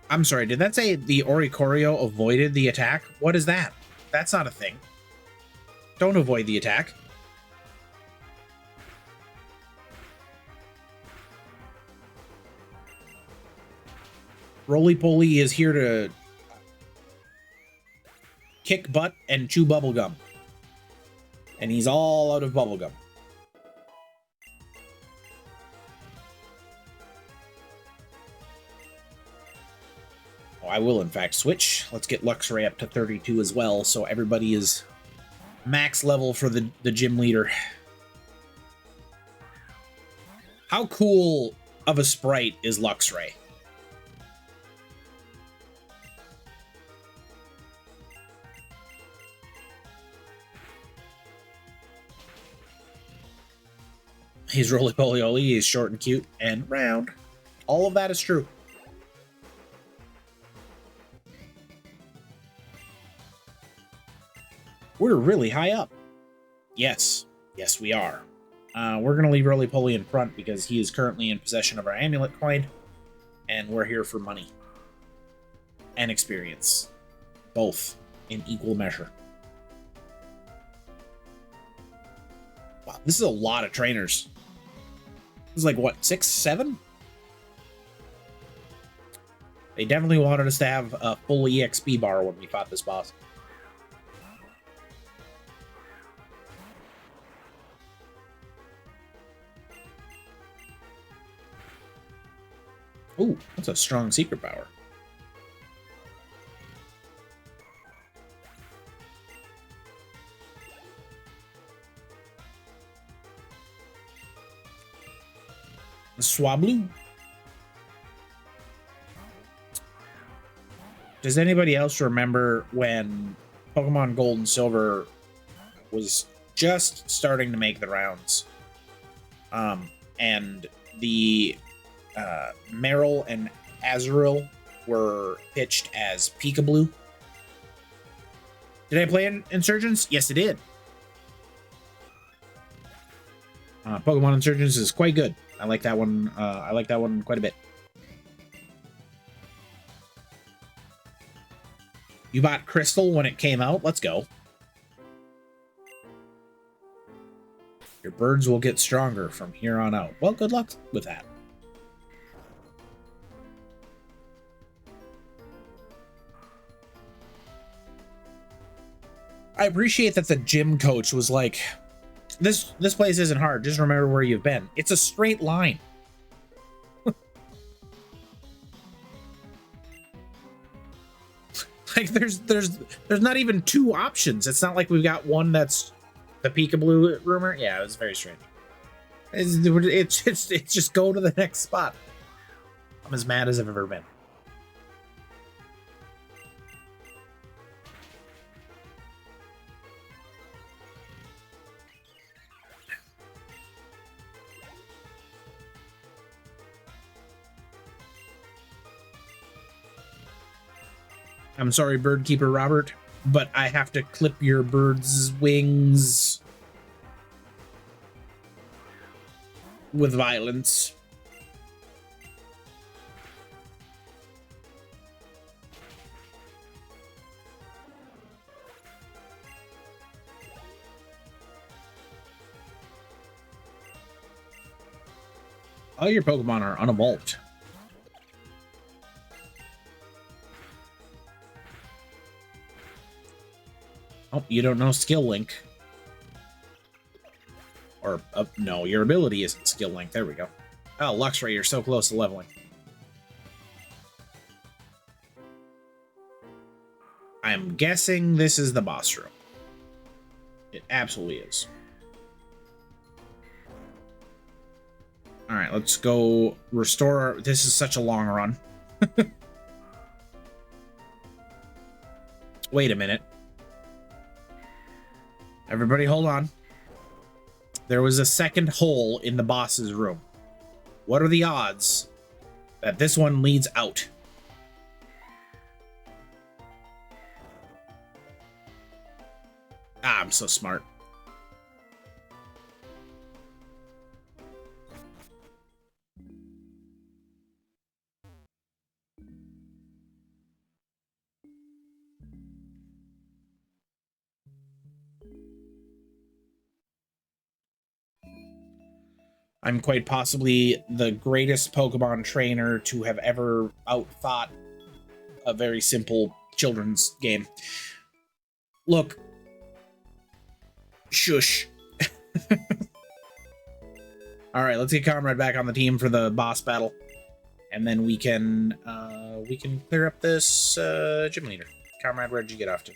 I'm sorry, did that say the Oricorio avoided the attack? What is that? That's not a thing. Don't avoid the attack. Roly-Poly is here to kick butt and chew bubblegum. And he's all out of bubblegum. I will, in fact, switch. Let's get Luxray up to 32 as well, so everybody is max level for the gym leader. How cool of a sprite is Luxray? He's roly-poly-oly, he's short and cute and round. All of that is true. We're really high up. Yes. Yes, we are. We're going to leave roly-poly in front because he is currently in possession of our amulet coin, and we're here for money and experience. Both in equal measure. Wow, this is a lot of trainers. This is like, what, 6, 7? They definitely wanted us to have a full EXP bar when we fought this boss. Ooh, that's a strong secret power. Swablu. Does anybody else remember when Pokemon Gold and Silver was just starting to make the rounds? And the Meryl and Azurill were pitched as Peekaboo. Did I play Insurgents? Yes, I did. Pokemon Insurgents is quite good. I like that one. I like that one quite a bit. You bought Crystal when it came out? Let's go. Your birds will get stronger from here on out. Well, good luck with that. I appreciate that the gym coach was like, this place isn't hard. Just remember where you've been. It's a straight line. Like there's not even two options. It's not like we've got one that's the Peekaboo rumor. Yeah, it was very strange. It's just go to the next spot. I'm as mad as I've ever been. I'm sorry, Bird Keeper Robert, but I have to clip your bird's wings with violence. All your Pokemon are unevolved. Oh, you don't know Skill Link. Or, no, your ability isn't Skill Link. There we go. Oh, Luxray, you're so close to leveling. I'm guessing this is the boss room. It absolutely is. Alright, let's go restore our... This is such a long run. Wait a minute. Everybody hold on. There was a second hole in the boss's room. What are the odds that this one leads out? Ah, I'm so smart. I'm quite possibly the greatest Pokemon trainer to have ever outthought a very simple children's game. Look. Shush. Alright, let's get Comrade back on the team for the boss battle. And then we can clear up this gym leader. Comrade, where'd you get off to?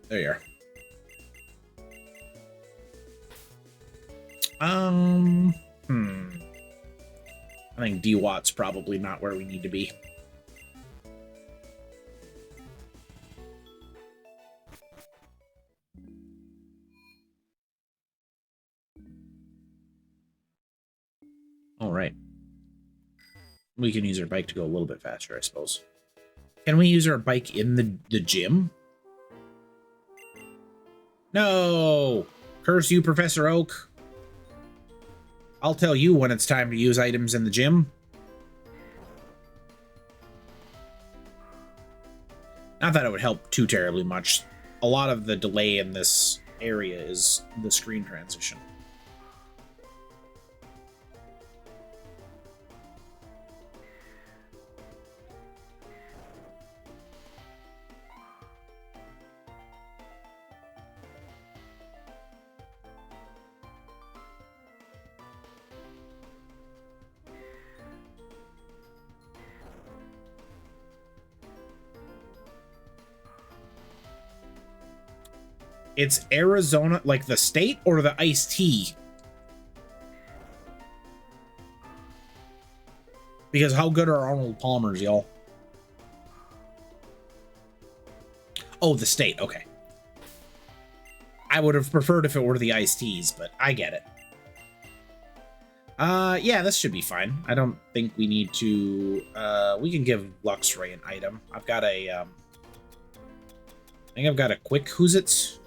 There you are. Um, hmm. I think D-Watt's probably not where we need to be. All right. We can use our bike to go a little bit faster, I suppose. Can we use our bike in the gym? No! Curse you, Professor Oak. I'll tell you when it's time to use items in the gym. Not that it would help too terribly much. A lot of the delay in this area is the screen transition. It's Arizona, like the state or the iced tea? Because how good are Arnold Palmer's, y'all? Oh, the state. Okay. I would have preferred if it were the iced teas, but I get it. Yeah, this should be fine. I don't think we need to... we can give Luxray an item. I've got a... I think I've got a quick Who's It?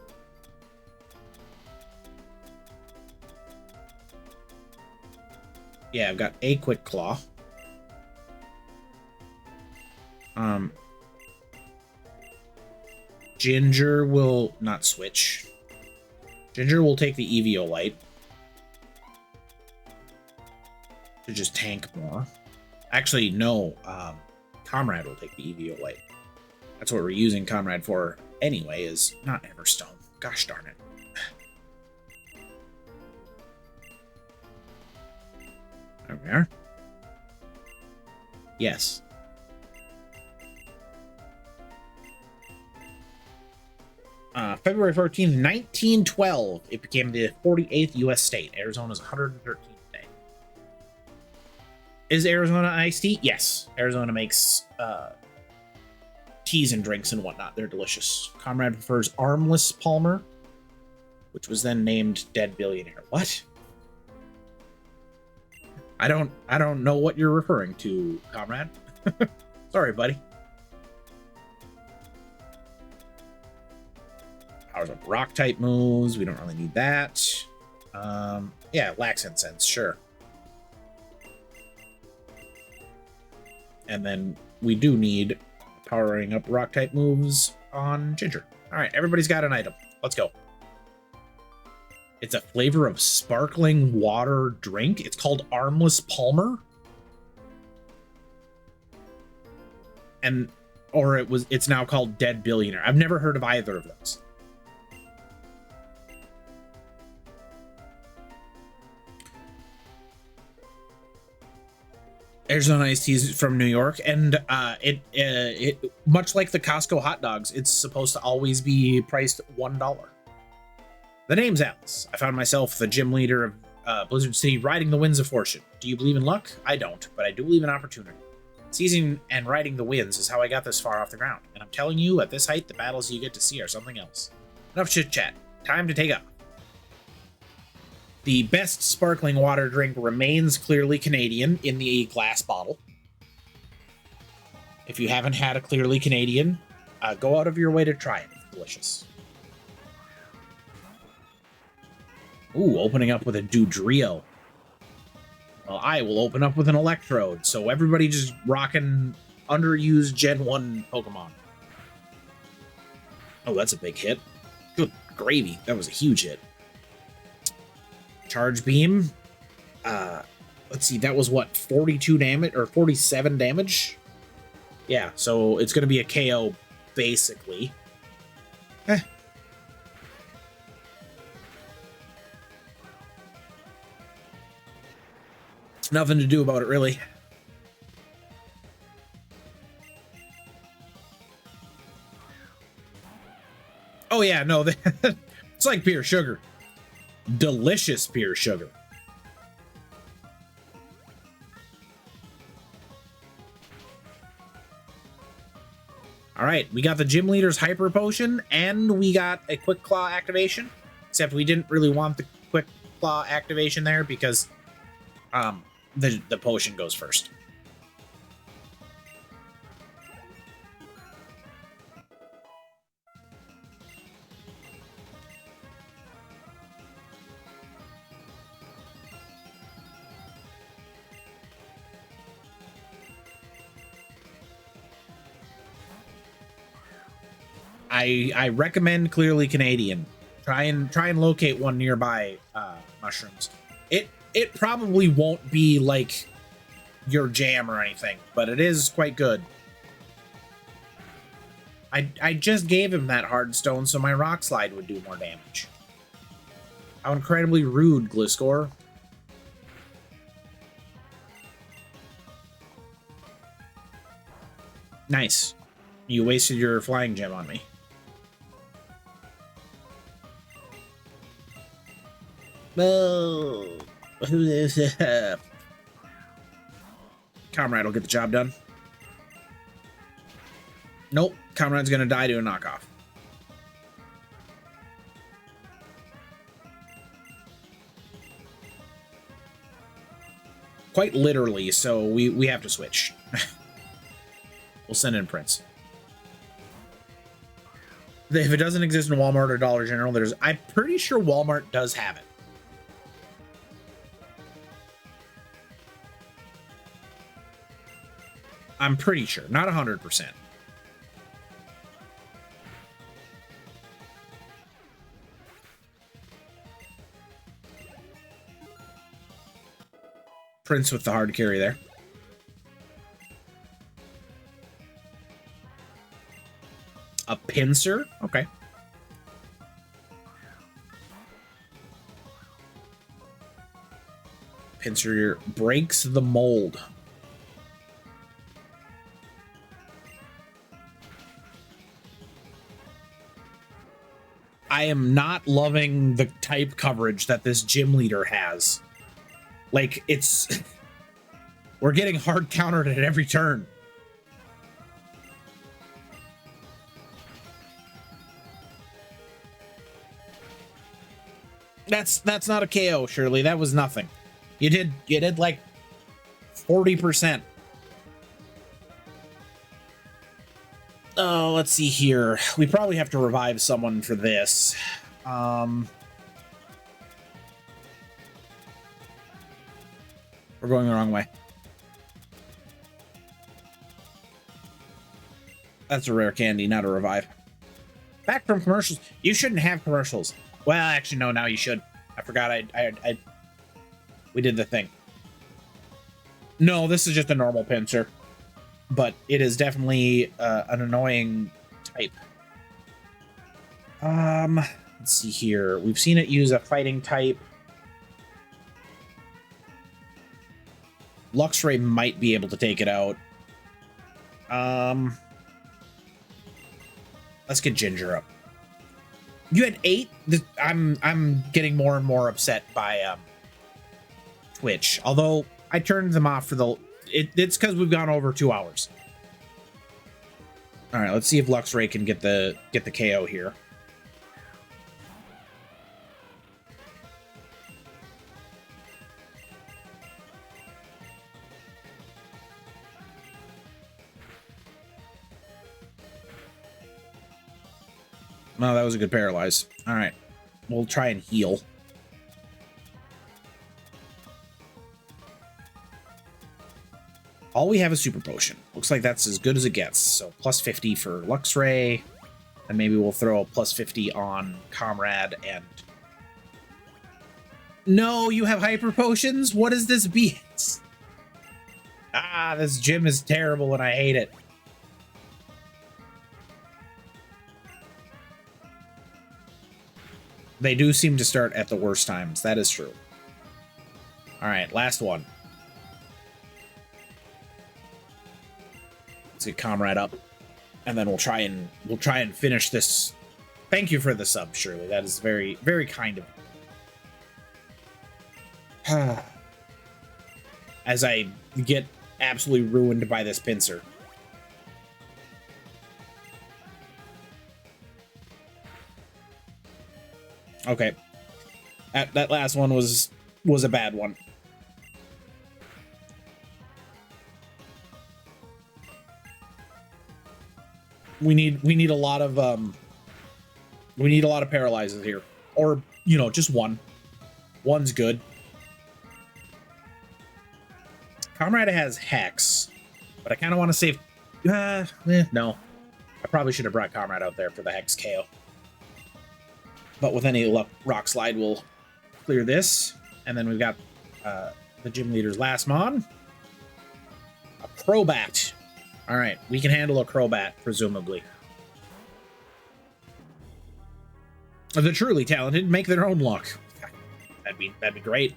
Yeah, I've got a Quick Claw. Ginger will not switch. Ginger will take the Eviolite to just tank more. Actually, no. Comrade will take the Eviolite. That's what we're using Comrade for anyway, is not Everstone. Gosh darn it. There we are. Yes. February 14th, 1912, it became the 48th U.S. state. Arizona's 113th day. Is Arizona iced tea? Yes. Arizona makes teas and drinks and whatnot. They're delicious. Comrade prefers Armless Palmer, which was then named Dead Billionaire. What? I don't know what you're referring to, Comrade. Sorry, buddy. Powers up rock type moves. We don't really need that. Yeah, Lax Incense, sure. And then we do need powering up rock type moves on Ginger. All right, everybody's got an item. Let's go. It's a flavor of sparkling water drink. It's called Armless Palmer. It's now called Dead Billionaire. I've never heard of either of those. Arizona iced teas from New York, and it much like the Costco hot dogs, it's supposed to always be priced $1. The name's Alice. I found myself the gym leader of Blizzard City, riding the winds of fortune. Do you believe in luck? I don't, but I do believe in opportunity. Seizing and riding the winds is how I got this far off the ground, and I'm telling you, at this height, the battles you get to see are something else. Enough chit-chat. Time to take off. The best sparkling water drink remains clearly Canadian in the glass bottle. If you haven't had a clearly Canadian, go out of your way to try it. It's delicious. Ooh, opening up with a Dodrio. Well, I will open up with an Electrode, so everybody just rocking underused Gen 1 Pokemon. Oh, that's a big hit. Good gravy. That was a huge hit. Charge Beam. Let's see, that was what, 42 damage or 47 damage? Yeah, so it's going to be a KO, basically. Nothing to do about it, really. Oh, yeah, no, it's like pure sugar. Delicious pure sugar. right, we got the gym leader's hyper potion, and we got a quick claw activation. Except we didn't really want the quick claw activation there because the potion goes first. I recommend clearly Canadian. Try and locate one nearby mushrooms. It probably won't be like your jam or anything, but it is quite good. I just gave him that hard stone so my rock slide would do more damage. How incredibly rude, Gliscor. Nice. You wasted your flying gem on me. Oh, who is it? Comrade will get the job done. Nope, Comrade's gonna die to a knockoff. Quite literally, so we have to switch. We'll send in Prince. If it doesn't exist in Walmart or Dollar General, I'm pretty sure Walmart does have it. I'm pretty sure, not 100%. Prince with the hard carry there. A pincer? Okay. Pincer breaks the mold. I am not loving the type coverage that this gym leader has. Like, we're getting hard countered at every turn. That's not a KO, Shirley. That was nothing. You did like 40%. Oh, let's see here. We probably have to revive someone for this. We're going the wrong way. That's a rare candy, not a revive. Back from commercials. You shouldn't have commercials. Well, actually, no, now you should. I forgot we did the thing. No, this is just a normal pincer. But it is definitely an annoying type. Let's see here. We've seen it use a fighting type. Luxray might be able to take it out. Let's get Ginger up. You had 8? I'm getting more and more upset by Twitch. Although I turned them off for the... It's because we've gone over 2 hours. All right, let's see if Luxray can get the KO here. No, that was a good paralyze. All right, we'll try and heal. All we have is Super Potion. Looks like that's as good as it gets. So plus 50 for Luxray. And maybe we'll throw a plus 50 on Comrade and... No, you have Hyper Potions? What is this BS? Ah, this gym is terrible and I hate it. They do seem to start at the worst times. That is true. All right, last one. Let's get Comrade up, and then we'll try and finish this. Thank you for the sub, Shirley. That is very, very kind of you. As I get absolutely ruined by this pincer. Okay. That last one was a bad one. We need a lot of paralyzes here, or you know, just one. One's good. Comrade has Hex, but I kind of want to save. No, I probably should have brought Comrade out there for the Hex KO. But with any luck, Rock Slide will clear this, and then we've got the gym leader's last mod, a Crobat. All right, we can handle a Crobat, presumably. The truly talented make their own luck. That'd be great.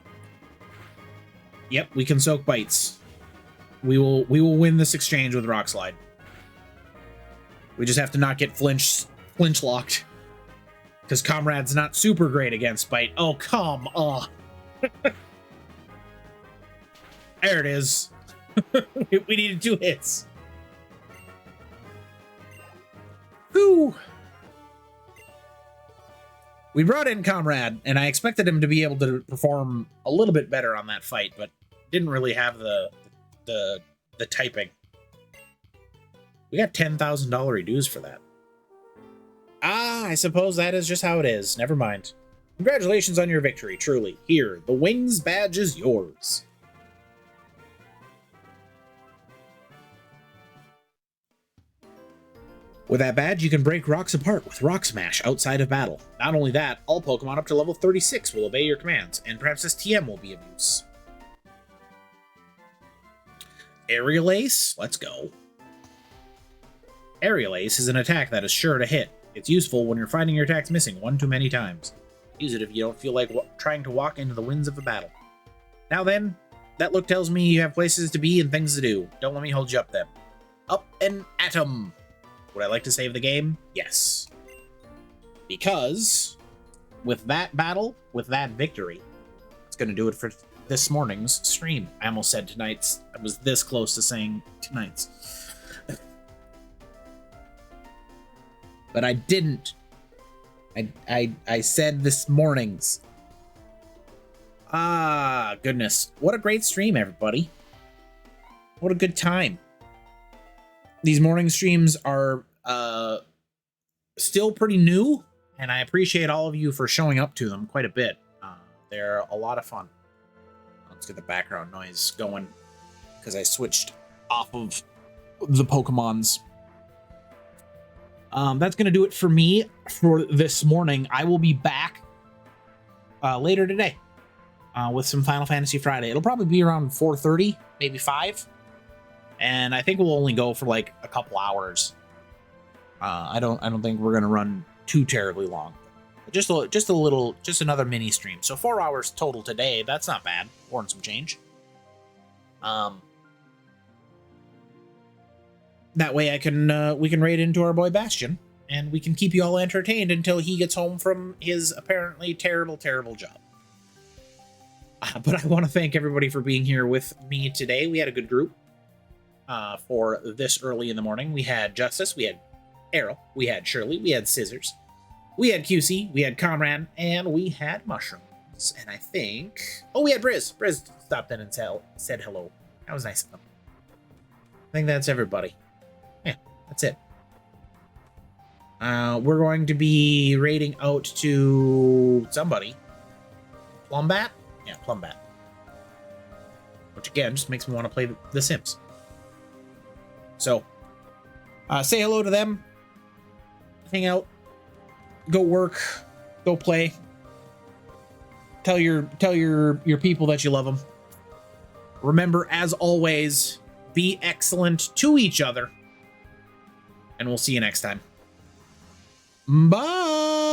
Yep, we can soak bites. We will win this exchange with Rock Slide. We just have to not get flinch locked, because Comrade's not super great against bite. Oh, come on. There it is. We needed 2 hits. Whew. We brought in Comrade, and I expected him to be able to perform a little bit better on that fight, but didn't really have the typing. We got $10,000 reduced for that. Ah, I suppose that is just how it is. Never mind. Congratulations on your victory, truly. Here, the Wings badge is yours. With that badge, you can break rocks apart with Rock Smash outside of battle. Not only that, all Pokemon up to level 36 will obey your commands, and perhaps this TM will be of use. Aerial Ace? Let's go. Aerial Ace is an attack that is sure to hit. It's useful when you're finding your attacks missing one too many times. Use it if you don't feel like trying to walk into the winds of a battle. Now then, that look tells me you have places to be and things to do. Don't let me hold you up then. Up and atom! Would I like to save the game? Yes. Because with that battle, with that victory, it's going to do it for this morning's stream. I almost said tonight's. I was this close to saying tonight's. But I didn't. I said this morning's. Ah, goodness. What a great stream, everybody. What a good time. These morning streams are still pretty new, and I appreciate all of you for showing up to them quite a bit. They're a lot of fun. Let's get the background noise going, because I switched off of the Pokemons. That's going to do it for me for this morning. I will be back later today with some Final Fantasy Friday. It'll probably be around 4:30, maybe 5. And I think we'll only go for like a couple hours. I don't think we're gonna run too terribly long. Just another mini stream. So 4 hours total today. That's not bad. Or some change. That way I can we can raid into our boy Bastion, and we can keep you all entertained until he gets home from his apparently terrible job. But I want to thank everybody for being here with me today. We had a good group. For this early in the morning, we had Justice, we had Arrow, we had Shirley, we had Scissors, we had QC, we had Comrade, and we had Mushrooms. And I think, oh, we had Briz. Briz stopped in and said hello. That was nice of him. I think that's everybody. Yeah, that's it. We're going to be raiding out to somebody. Plumbat? Yeah, Plumbat. Which again just makes me want to play The Sims. So, say hello to them, hang out, go work, go play, tell your people that you love them. Remember, as always, be excellent to each other, and we'll see you next time. Bye!